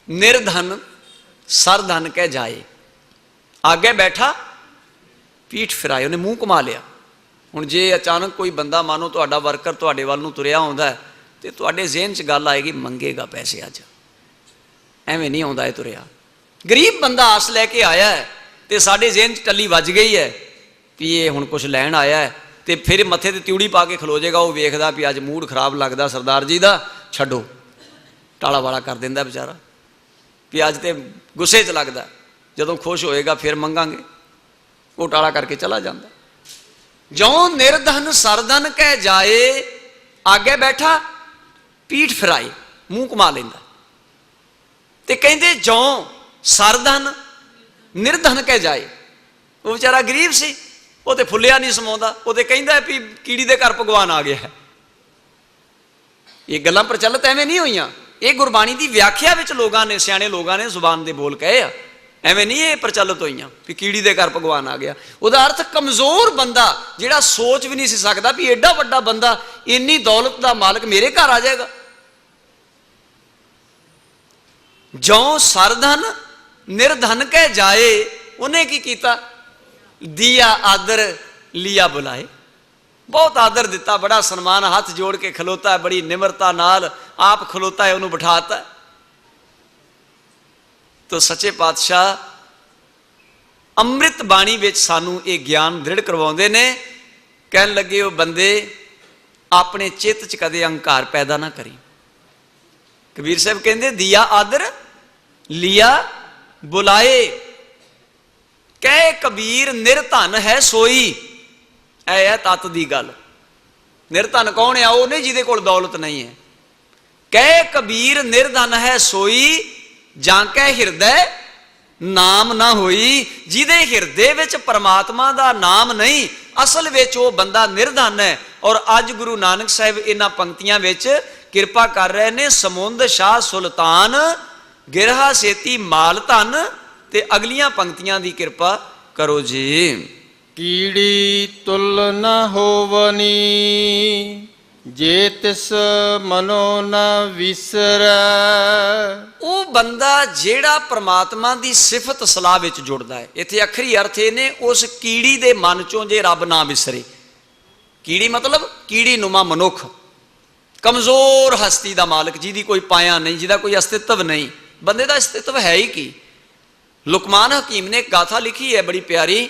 ਨਿਰਧਨ ਸਰਧਨ ਕਹਿ ਜਾਏ, ਆਗੇ ਬੈਠਾ ਪੀਠ ਫਿਰਾਏ। ਉਹਨੇ ਮੂੰਹ ਘੁਮਾ ਲਿਆ। ਹੁਣ ਜੇ ਅਚਾਨਕ ਕੋਈ ਬੰਦਾ ਮਾਨੋ ਤੁਹਾਡਾ ਵਰਕਰ ਤੁਹਾਡੇ ਵੱਲ ਨੂੰ ਤੁਰਿਆ ਆਉਂਦਾ ਹੈ ਤੇ ਤੁਹਾਡੇ ਜ਼ਿਹਨ 'ਚ ਗੱਲ ਆਏਗੀ ਮੰਗੇਗਾ ਪੈਸੇ ਅੱਜ। ਐਵੇਂ ਨਹੀਂ ਆਉਂਦਾ ਇਹ ਤੁਰਿਆ। ਗਰੀਬ ਬੰਦਾ ਆਸ ਲੈ ਕੇ ਆਇਆ ਹੈ ਤੇ ਸਾਡੇ ਜ਼ਿਹਨ 'ਚ ਟੱਲੀ ਵੱਜ ਗਈ ਹੈ ਵੀ ਇਹ ਹੁਣ ਕੁਝ ਲੈਣ ਆਇਆ ਹੈ, ਤੇ ਫਿਰ ਮੱਥੇ ਤੇ ਤਿਉੜੀ ਪਾ ਕੇ ਖਲੋ ਜਾਏਗਾ। ਉਹ ਵੇਖਦਾ ਵੀ ਅੱਜ ਮੂਡ ਖਰਾਬ ਲੱਗਦਾ ਸਰਦਾਰ ਜੀ ਦਾ, ਛੱਡੋ, ਟਾਲਾ ਵਾਲਾ ਕਰ ਦਿੰਦਾ ਵਿਚਾਰਾ ਵੀ ਅੱਜ ਤੇ ਗੁੱਸੇ 'ਚ ਲੱਗਦਾ, ਜਦੋਂ ਖੁਸ਼ ਹੋਏਗਾ ਫਿਰ ਮੰਗਾਂਗੇ। ਉਹ ਟਾਲਾ ਕਰਕੇ ਚਲਾ ਜਾਂਦਾ। ਜਉ ਨਿਰਧਨ ਸਰਧਨ ਕਹਿ ਜਾਏ, ਆਗੇ ਬੈਠਾ ਪੀਠ ਫਿਰਾਏ, ਮੂੰਹ ਘੁਮਾ ਲੈਂਦਾ। ਤੇ ਕਹਿੰਦੇ ਜਉ ਸਰਧਨ ਨਿਰਧਨ ਕਹਿ ਜਾਏ। ਉਹ ਵਿਚਾਰਾ ਗਰੀਬ ਸੀ, ਉਹ ਤੇ ਫੁੱਲਿਆ ਨਹੀਂ ਸਮਾਉਂਦਾ। ਉਹ ਤੇ ਕਹਿੰਦਾ ਵੀ ਕੀੜੀ ਦੇ ਘਰ ਭਗਵਾਨ ਆ ਗਿਆ ਹੈ। ਇਹ ਗੱਲਾਂ ਪ੍ਰਚਲਿਤ ਐਵੇਂ ਨਹੀਂ ਹੋਈਆਂ। ਇਹ ਗੁਰਬਾਣੀ ਦੀ ਵਿਆਖਿਆ ਵਿੱਚ ਲੋਕਾਂ ਨੇ, ਸਿਆਣੇ ਲੋਕਾਂ ਨੇ ਜ਼ੁਬਾਨ ਦੇ ਬੋਲ ਕਹੇ ਆ। ਐਵੇਂ ਨਹੀਂ ਇਹ ਪ੍ਰਚਲਿਤ ਹੋਈਆਂ ਵੀ ਕੀੜੀ ਦੇ ਘਰ ਭਗਵਾਨ ਆ ਗਿਆ। ਉਹਦਾ ਅਰਥ ਕਮਜ਼ੋਰ ਬੰਦਾ, ਜਿਹੜਾ ਸੋਚ ਵੀ ਨਹੀਂ ਸੀ ਸਕਦਾ ਵੀ ਐਡਾ ਵੱਡਾ ਬੰਦਾ, ਇੰਨੀ ਦੌਲਤ ਦਾ ਮਾਲਕ ਮੇਰੇ ਘਰ ਆ ਜਾਏਗਾ। ਜਉ ਸਰਧਨ ਨਿਰਧਨ ਕਹਿ ਜਾਏ, ਉਹਨੇ ਕੀ ਕੀਤਾ? ਦਿਆ ਆਦਰ ਲਿਆ ਬੁਲਾਏ। ਬਹੁਤ ਆਦਰ ਦਿੱਤਾ, ਬੜਾ ਸਨਮਾਨ, ਹੱਥ ਜੋੜ ਕੇ ਖਲੋਤਾ, ਬੜੀ ਨਿਮਰਤਾ ਨਾਲ ਆਪ ਖਲੋਤਾ ਹੈ, ਉਹਨੂੰ ਬਿਠਾਤਾ। ਤੋ ਸੱਚੇ ਪਾਤਸ਼ਾਹ ਅੰਮ੍ਰਿਤ ਬਾਣੀ ਵਿੱਚ ਸਾਨੂੰ ਇਹ ਗਿਆਨ ਦ੍ਰਿੜ ਕਰਵਾਉਂਦੇ ਨੇ। ਕਹਿਣ ਲੱਗੇ ਉਹ ਬੰਦੇ ਆਪਣੇ ਚਿੱਤ 'ਚ ਕਦੇ ਅਹੰਕਾਰ ਪੈਦਾ ਨਾ ਕਰੀ। ਕਬੀਰ ਸਾਹਿਬ ਕਹਿੰਦੇ ਦਿਆ ਆਦਰ ਲਿਆ ਬੁਲਾਏ, ਕਹਿ ਕਬੀਰ ਨਿਰਧਨ ਹੈ ਸੋਈ। ਇਹ ਹੈ ਤਤ ਦੀ ਗੱਲ। ਨਿਰਧਨ ਕੌਣ ਆ? ਉਹ ਨਹੀਂ ਜਿਹਦੇ ਕੋਲ ਦੌਲਤ ਨਹੀਂ ਹੈ। ਕਹਿ ਕਬੀਰ ਨਿਰਧਨ ਹੈ ਸੋਈ, ਜਾਂ ਕੈ ਹਿਰਦੈ ਨਾਮ ਨਾ ਹੋਈ। ਜਿਹਦੇ ਹਿਰਦੇ ਵਿੱਚ ਪਰਮਾਤਮਾ ਦਾ ਨਾਮ ਨਹੀਂ, ਅਸਲ ਵਿੱਚ ਉਹ ਬੰਦਾ ਨਿਰਧਨ ਹੈ। ਔਰ ਅੱਜ ਗੁਰੂ ਨਾਨਕ ਸਾਹਿਬ ਇਹਨਾਂ ਪੰਕਤੀਆਂ ਵਿੱਚ ਕਿਰਪਾ ਕਰ ਰਹੇ ਨੇ। ਸਮੁੰਦ ਸ਼ਾਹ ਸੁਲਤਾਨ ਗਿਰਹਾ ਸੇਤੀ ਮਾਲ ਧਨ। ਤੇ ਅਗਲੀਆਂ ਪੰਕਤੀਆਂ ਦੀ ਕਿਰਪਾ ਕਰੋ ਜੀ। ਕੀੜੀ ਤੁਲ ਨ ਹੋਵਨੀ, ਜੇ ਤਿਸ ਮਨੋ ਨ ਵਿਸਰੈ। ਉਹ ਬੰਦਾ ਜਿਹੜਾ ਪ੍ਰਮਾਤਮਾ ਦੀ ਸਿਫਤ ਸਲਾਹ ਵਿੱਚ ਜੁੜਦਾ ਹੈ। ਇੱਥੇ ਅਖਰੀ ਅਰਥ ਇਹ ਨੇ, ਉਸ ਕੀੜੀ ਦੇ ਮਨ ਚੋਂ ਜੇ ਰੱਬ ਨਾ ਵਿਸਰੇ। ਕੀੜੀ ਮਤਲਬ ਕੀੜੀ ਨੁਮਾ ਮਨੁੱਖ, ਕਮਜ਼ੋਰ ਹਸਤੀ ਦਾ ਮਾਲਕ, ਜਿਹਦੀ ਕੋਈ ਪਾਇਆ ਨਹੀਂ, ਜਿਹਦਾ ਕੋਈ ਅਸਤਿਤਵ ਨਹੀਂ। ਬੰਦੇ ਦਾ ਅਸਤਿਤਵ ਹੈ ਹੀ ਕੀ? ਲੁਕਮਾਨ ਹਕੀਮ ਨੇ ਇੱਕ ਗਾਥਾ ਲਿਖੀ ਹੈ ਬੜੀ ਪਿਆਰੀ।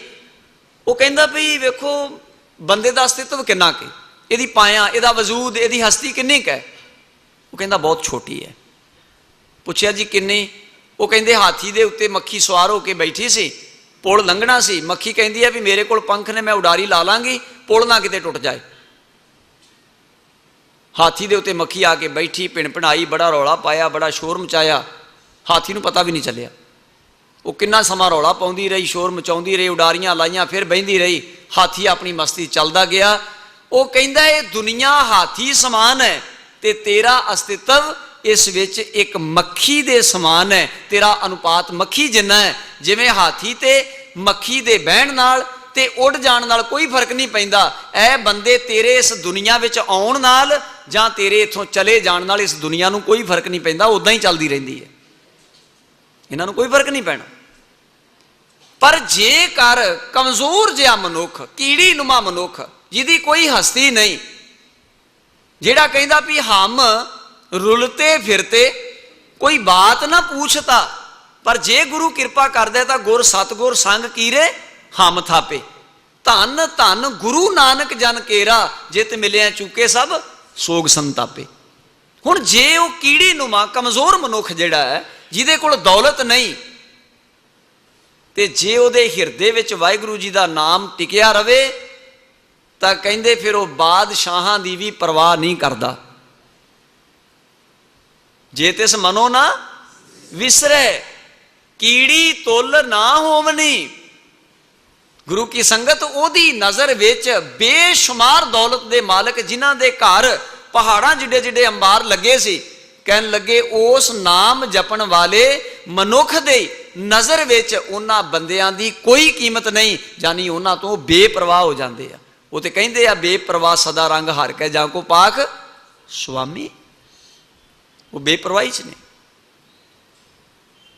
ਉਹ ਕਹਿੰਦਾ ਵੀ ਵੇਖੋ ਬੰਦੇ ਦਾ ਅਸਤਿਤਵ ਕਿੰਨਾ ਕੁ, ਇਹਦੀ ਪਾਇਆ, ਇਹਦਾ ਵਜੂਦ, ਇਹਦੀ ਹਸਤੀ ਕਿੰਨੀ ਕੁ ਹੈ? ਉਹ ਕਹਿੰਦਾ ਬਹੁਤ ਛੋਟੀ ਹੈ। ਪੁੱਛਿਆ ਜੀ ਕਿੰਨੀ? ਉਹ ਕਹਿੰਦੇ ਹਾਥੀ ਦੇ ਉੱਤੇ ਮੱਖੀ ਸਵਾਰ ਹੋ ਕੇ ਬੈਠੀ ਸੀ, ਪੁਲ ਲੰਘਣਾ ਸੀ। ਮੱਖੀ ਕਹਿੰਦੀ ਹੈ ਵੀ ਮੇਰੇ ਕੋਲ ਪੰਖ ਨੇ, ਮੈਂ ਉਡਾਰੀ ਲਾ ਲਾਂਗੀ, ਪੁਲ ਨਾ ਕਿਤੇ ਟੁੱਟ ਜਾਏ। ਹਾਥੀ ਦੇ ਉੱਤੇ ਮੱਖੀ ਆ ਕੇ ਬੈਠੀ, ਭਿਣਭਿਣਾਈ, ਬੜਾ ਰੌਲਾ ਪਾਇਆ, ਬੜਾ ਸ਼ੋਰ ਮਚਾਇਆ। ਹਾਥੀ ਨੂੰ ਪਤਾ ਵੀ ਨਹੀਂ ਚੱਲਿਆ। ਉਹ ਕਿੰਨਾ ਸਮਾਂ ਰੌਲਾ ਪਾਉਂਦੀ ਰਹੀ, ਸ਼ੋਰ ਮਚਾਉਂਦੀ ਰਹੀ, ਉਡਾਰੀਆਂ ਲਾਈਆਂ, ਫਿਰ ਬਹਿੰਦੀ ਰਹੀ। ਹਾਥੀ ਆਪਣੀ ਮਸਤੀ ਚੱਲਦਾ ਗਿਆ। ਉਹ ਕਹਿੰਦਾ ਇਹ ਦੁਨੀਆ ਹਾਥੀ ਸਮਾਨ ਹੈ ਤੇ ਤੇਰਾ ਅਸਤਿਤਵ ਇਸ ਵਿੱਚ ਇੱਕ ਮੱਖੀ ਦੇ ਸਮਾਨ ਹੈ। ਤੇਰਾ ਅਨੁਪਾਤ ਮੱਖੀ ਜਿੰਨਾ ਹੈ। ਜਿਵੇਂ ਹਾਥੀ ਤੇ ਮੱਖੀ ਦੇ ਬਹਿਣ ਨਾਲ ਤੇ ਉੱਡ ਜਾਣ ਨਾਲ ਕੋਈ ਫਰਕ ਨਹੀਂ ਪੈਂਦਾ। ਇਹ ਬੰਦੇ ਤੇਰੇ ਇਸ ਦੁਨੀਆ ਵਿੱਚ ਆਉਣ ਨਾਲ ਜਾਂ ਤੇਰੇ ਇੱਥੋਂ ਚਲੇ ਜਾਣ ਨਾਲ ਇਸ ਦੁਨੀਆ ਨੂੰ ਕੋਈ ਫਰਕ ਨਹੀਂ ਪੈਂਦਾ, ਉਦਾਂ ਹੀ ਚੱਲਦੀ ਰਹਿੰਦੀ ਹੈ। ਇਹਨਾਂ ਨੂੰ ਕੋਈ ਫਰਕ ਨਹੀਂ ਪੈਣਾ। पर जेकर कमजोर जिहा मनुख, कीड़ी नुमा मनुख, जिहदी कोई हस्ती नहीं, जेड़ा कहंदा भी हम रुलते फिरते कोई बात ना पूछता, पर जे गुरु कृपा कर दे तो गुर सतगुर संग कीरे हम थापे। धन धन गुरु नानक जन केरा, जित मिलिया चुके सब सोग संतापे। हुण जे वो कीड़ी नुमा कमजोर मनुख जिहड़ा है, जिहदे कोल दौलत नहीं, ते जे उहदे हिरदे विच वाहिगुरू जी दा नाम टिकिया रवे, तां कहंदे फिर वो बादशाहां दी भी परवाह नहीं करदा। जे तिस मनो ना विसरे, कीड़ी तुल ना होवनी। गुरु की संगत ओदी नज़र विच बेशुमार दौलत दे मालक, जिन्हां दे घर पहाड़ां जिड्डे जिड्डे अंबार लगे सी, कहन लगे उस नाम जपण वाले मनुख दे नज़र विच उन्हां बंदियां दी कोई कीमत नहीं, जानी उन्हां तो बेपरवाह हो जाते हैं। वो तो कहते हैं बेपरवाह सदा रंग हार के जां को पाक स्वामी। वो बेपरवाही च ने,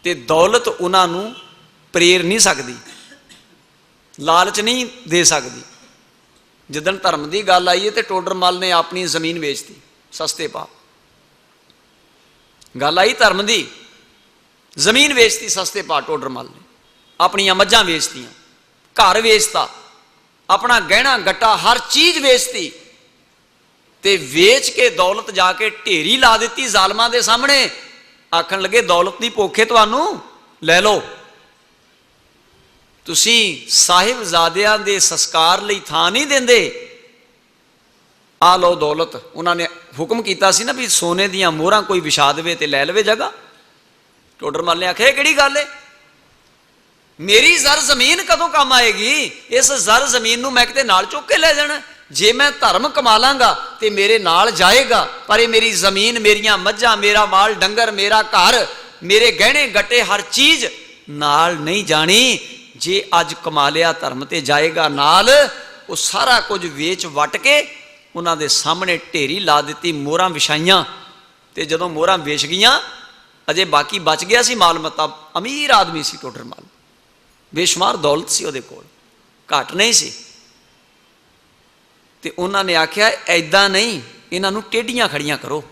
ते दौलत उन्होंने प्रेर नहीं सकती, लालच नहीं दे सकती। जिदन धर्म की गल आई है तो टोडर मल ने अपनी जमीन बेचती सस्ते भाव। गल आई धर्म की, जमीन बेचती सस्ते भाव, टोडर मल ने अपनियां मझां बेचतियां, घर वेचता, अपना गहना गट्टा हर चीज वेचती, ते वेच के दौलत जाके ढेरी ला दी जालमां दे सामने। आखन लगे दौलत की भुख तुहानू लै लो, तुसी साहिबजादियां दे संस्कार लई थां नहीं देंदे, आ लो दौलत। उन्होंने हुक्म किया सी ना भी सोने दियां मोहरां कोई विछा देवे ते लै लवे जगह। टोडर मल ने आख्या किहड़ी गल है, मेरी जर जमीन कदों काम आएगी, इस जर जमीन नूं मैं किते नाल चुक के लै जाना। जे मैं धर्म कमा लांगा तो मेरे नाल जाएगा, पर ये मेरी जमीन, मेरियां मझां, मेरा माल डंगर, मेरा घर, मेरे गहने गट्टे हर चीज नाल नहीं जानी। जे अज कमा लिया धर्म ते जाएगा नाल। वो सारा कुछ वेच वट के उन्हां दे सामने ढेरी ला दी, मोहरां विछाइयां, ते जदों मोहरां वेच गईयां अजे बाकी बच गया सी माल मता। अमीर आदमी सी टोडर मल, बेशुमार दौलत सी उहदे कोल, घट नहीं सी। ते उन्होंने आख्या ऐदां नहीं, इन्हां टेढ़ियां खड़ियां करो।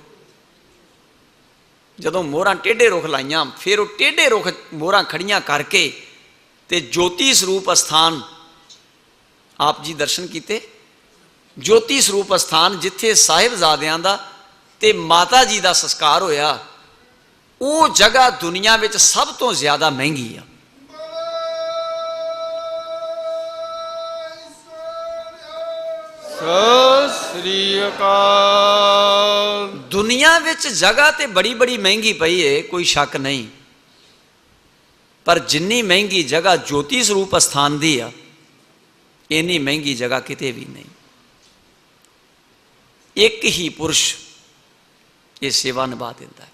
जदों मोहरां टेढ़े रुख लाइयां, फिर वो टेढ़े रुख मोहरां खड़ियां करके ते ज्योति स्वरूप अस्थान आप जी दर्शन किए। ज्योति स्वरूप अस्थान जिथे साहिबजादियां दा ते माता जी दा संस्कार होया, वो जगह दुनिया में सब तो ज्यादा महंगी है। सत श्री अकाल। दुनिया विच जगह ते बड़ी बड़ी महंगी पई है, कोई शक नहीं, पर जिन्नी महंगी जगह ज्योति स्वरूप स्थान दी आ, इन्नी महंगी जगह किते भी नहीं। एक ही पुरुष ये सेवा निभा देता है,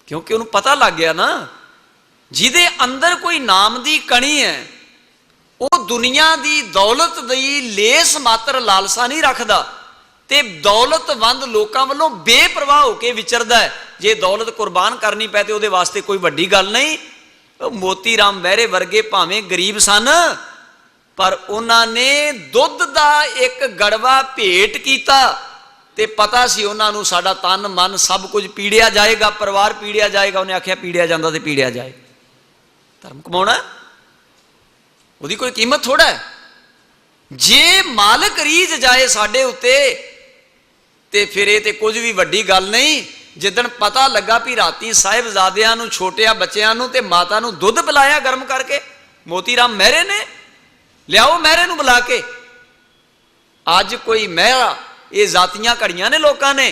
क्योंकि उन्हें पता लग गया ना, जिदे अंदर कोई नाम दी कणी है, वो दुनिया दी दौलत दी लेस मात्र लालसा नहीं रखता, ते दौलतवंद लोगों वालों बेपरवाह होकर विचरदा है। जे दौलत कुर्बान करनी पै तो वास्ते कोई वड्डी गल नहीं। मोती राम महरे वर्गे भावें गरीब सन, पर उन्होंने दुध का एक गड़वा भेंट किया, ते पता सी उन्होंने साडा तन मन सब कुछ पीड़िया जाएगा, परिवार पीड़िया जाएगा। उन्हें आख्या पीड़िया जाता तो पीड़िया जाए, धर्म कमाना उसकी कोई कीमत थोड़ा है। जे मालक रीझ जाए साडे उत्ते ते फिर ये ते कुछ भी वड्डी गल नहीं। जिदन पता लगा भी राती साहिबजादियां नूं, छोटिया बच्चियां नूं ते माता नूं दुध पिलाया गर्म करके मोती राम महरे ने, लियाओ महरे नूं बुला के। अज कोई महरा ये जातियां घड़ियां ने लोगों ने,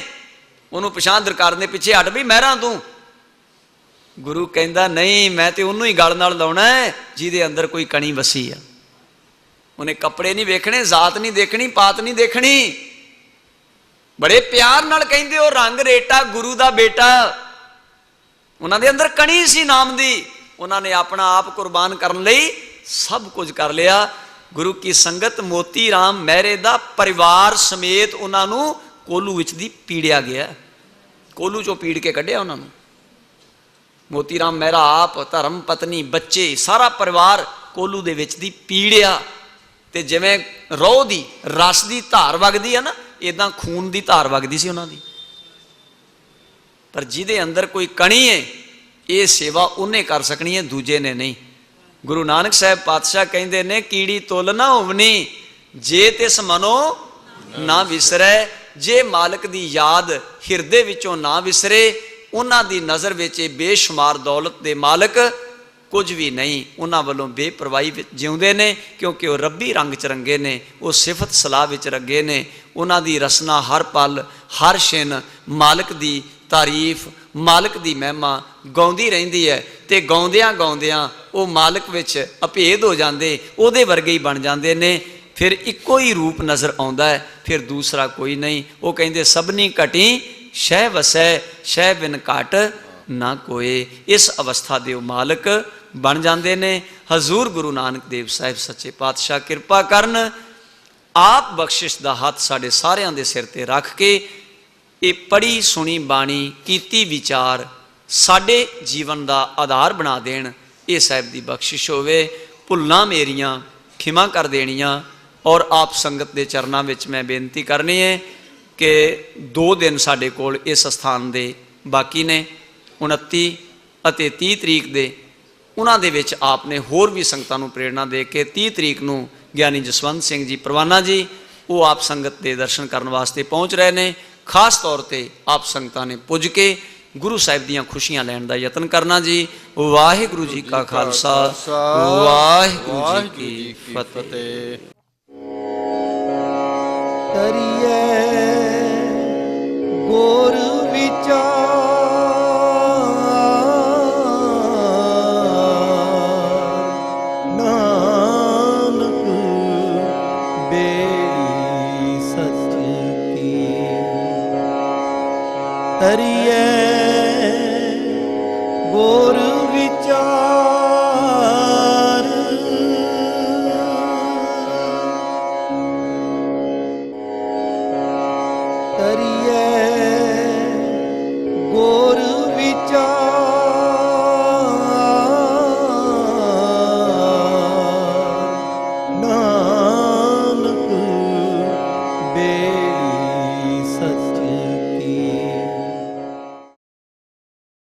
उन्होंने पछाण दरकार ने पिछे हट भी महरा तू। गुरु कहता नहीं, मैं तो उन्होंने ही गल नाल लाउणा है जिहदे अंदर कोई कणी वसी है। उन्हें कपड़े नहीं वेखने, जात नहीं देखनी, पात नहीं देखनी, बड़े प्यार नाल कहंदे हो रंग रेटा गुरु दा बेटा। उन्होंने अंदर कणी सी नाम दी, उन्होंने अपना आप कुर्बान करने लई सब कुछ कर लिया। गुरु की संगत मोती राम महरे दा परिवार समेत उन्होंने कोलू विच दी पीड़िया गया, कोलू चो पीड़ के कढ़िया उन्होंने। ਮੋਤੀ ਰਾਮ ਮਹਿਰਾ ਆਪ, ਧਰਮ ਪਤਨੀ, ਬੱਚੇ, ਸਾਰਾ ਪਰਿਵਾਰ ਕੋਲੂ ਦੇ ਵਿੱਚ ਦੀ ਪੀੜਿਆ। ਤੇ ਜਿਵੇਂ ਰੋਹ ਦੀ ਰਸ ਦੀ ਧਾਰ ਵਗਦੀ ਆ ਨਾ, ਇਦਾਂ ਖੂਨ ਦੀ ਧਾਰ ਵਗਦੀ ਸੀ ਉਹਨਾਂ ਦੀ। ਪਰ ਜਿਹਦੇ ਅੰਦਰ ਕੋਈ ਕਣੀ ਹੈ, ਇਹ ਸੇਵਾ ਉਹਨੇ ਕਰ ਸਕਣੀ ਹੈ, ਦੂਜੇ ਨੇ ਨਹੀਂ। ਗੁਰੂ ਨਾਨਕ ਸਾਹਿਬ ਪਾਤਸ਼ਾਹ ਕਹਿੰਦੇ ਨੇ, ਕੀੜੀ ਤੁਲ ਨਾ ਹੋਵਨੀ ਜੇ ਤਿਸ ਮਨੋ ਨਾ ਵਿਸਰੈ। ਜੇ ਮਾਲਕ ਦੀ ਯਾਦ ਹਿਰਦੇ ਵਿੱਚੋਂ ਨਾ ਵਿਸਰੇ, ਉਹਨਾਂ ਦੀ ਨਜ਼ਰ ਵਿੱਚ ਇਹ ਬੇਸ਼ੁਮਾਰ ਦੌਲਤ ਦੇ ਮਾਲਕ ਕੁਝ ਵੀ ਨਹੀਂ। ਉਹਨਾਂ ਵੱਲੋਂ ਬੇਪਰਵਾਹੀ ਵਿੱਚ ਜਿਉਂਦੇ ਨੇ, ਕਿਉਂਕਿ ਉਹ ਰੱਬੀ ਰੰਗ 'ਚ ਰੰਗੇ ਨੇ, ਉਹ ਸਿਫਤ ਸਲਾਹ ਵਿੱਚ ਰੰਗੇ ਨੇ। ਉਹਨਾਂ ਦੀ ਰਸਨਾ ਹਰ ਪਲ ਹਰ ਛਿਨ ਮਾਲਕ ਦੀ ਤਾਰੀਫ, ਮਾਲਕ ਦੀ ਮਹਿਮਾ ਗਾਉਂਦੀ ਰਹਿੰਦੀ ਹੈ। ਤੇ ਗਾਉਂਦਿਆਂ ਗਾਉਂਦਿਆਂ ਉਹ ਮਾਲਕ ਵਿੱਚ ਅਭੇਦ ਹੋ ਜਾਂਦੇ, ਉਹਦੇ ਵਰਗੇ ਹੀ ਬਣ ਜਾਂਦੇ ਨੇ। ਫਿਰ ਇੱਕੋ ਹੀ ਰੂਪ ਨਜ਼ਰ ਆਉਂਦਾ ਹੈ, ਫਿਰ ਦੂਸਰਾ ਕੋਈ ਨਹੀਂ। ਉਹ ਕਹਿੰਦੇ ਸਭਨੀ ਘਟੀ ਸ਼ਹਿ ਵਸੈ, ਸ਼ਹਿ ਬਿਨ ਘਟ ਨਾ ਕੋਏ। ਇਸ ਅਵਸਥਾ ਦੇ ਉਹ ਮਾਲਕ ਬਣ ਜਾਂਦੇ ਨੇ। ਹਜ਼ੂਰ ਗੁਰੂ ਨਾਨਕ ਦੇਵ ਸਾਹਿਬ ਸੱਚੇ ਪਾਤਸ਼ਾਹ ਕਿਰਪਾ ਕਰਨ, ਆਪ ਬਖਸ਼ਿਸ਼ ਦਾ ਹੱਥ ਸਾਡੇ ਸਾਰਿਆਂ ਦੇ ਸਿਰ ਤੇ ਰੱਖ ਕੇ ਇਹ ਪੜ੍ਹੀ ਸੁਣੀ ਬਾਣੀ, ਕੀਤੀ ਵਿਚਾਰ ਸਾਡੇ ਜੀਵਨ ਦਾ ਆਧਾਰ ਬਣਾ ਦੇਣ। ਇਹ ਸਾਹਿਬ ਦੀ ਬਖਸ਼ਿਸ਼ ਹੋਵੇ। ਭੁੱਲਾਂ ਮੇਰੀਆਂ ਖਿਮਾ ਕਰ ਦੇਣੀਆਂ। ਔਰ ਆਪ ਸੰਗਤ ਦੇ ਚਰਨਾਂ ਵਿੱਚ ਮੈਂ ਬੇਨਤੀ ਕਰਨੀ ਹੈ ਕਿ 2 ਦਿਨ ਸਾਡੇ ਕੋਲ ਇਸ ਸਥਾਨ ਦੇ ਬਾਕੀ ਨੇ, 29 ਅਤੇ 30 ਤਰੀਕ ਦੇ। ਉਹਨਾਂ ਦੇ ਵਿੱਚ ਆਪ ਨੇ ਹੋਰ ਵੀ ਸੰਗਤਾਂ ਨੂੰ ਪ੍ਰੇਰਣਾ ਦੇ ਕੇ 30 ਤਰੀਕ ਨੂੰ ਗਿਆਨੀ ਜਸਵੰਤ ਸਿੰਘ ਜੀ ਪਰਵਾਨਾ ਜੀ, ਉਹ ਆਪ ਸੰਗਤ ਦੇ ਦਰਸ਼ਨ ਕਰਨ ਵਾਸਤੇ ਪਹੁੰਚ ਰਹੇ ਨੇ। ਖਾਸ ਤੌਰ ਤੇ ਆਪ ਸੰਗਤਾਂ ਨੇ ਪੁੱਜ ਕੇ ਗੁਰੂ ਸਾਹਿਬ ਦੀਆਂ ਖੁਸ਼ੀਆਂ ਲੈਣ ਦਾ ਯਤਨ ਕਰਨਾ ਜੀ। ਵਾਹਿਗੁਰੂ ਜੀ ਕਾ ਖਾਲਸਾ, ਵਾਹਿਗੁਰੂ ਜੀ ਕੀ ਫਤਿਹ। ਕਰੀਏ ਗੁਰ ਵਿਚਾਰ, ਨਾਨਕ ਬੇੜੀ ਸੱਚ ਕੀ। ਕਰੀਏ ਗੁਰ ਵਿਚਾਰ,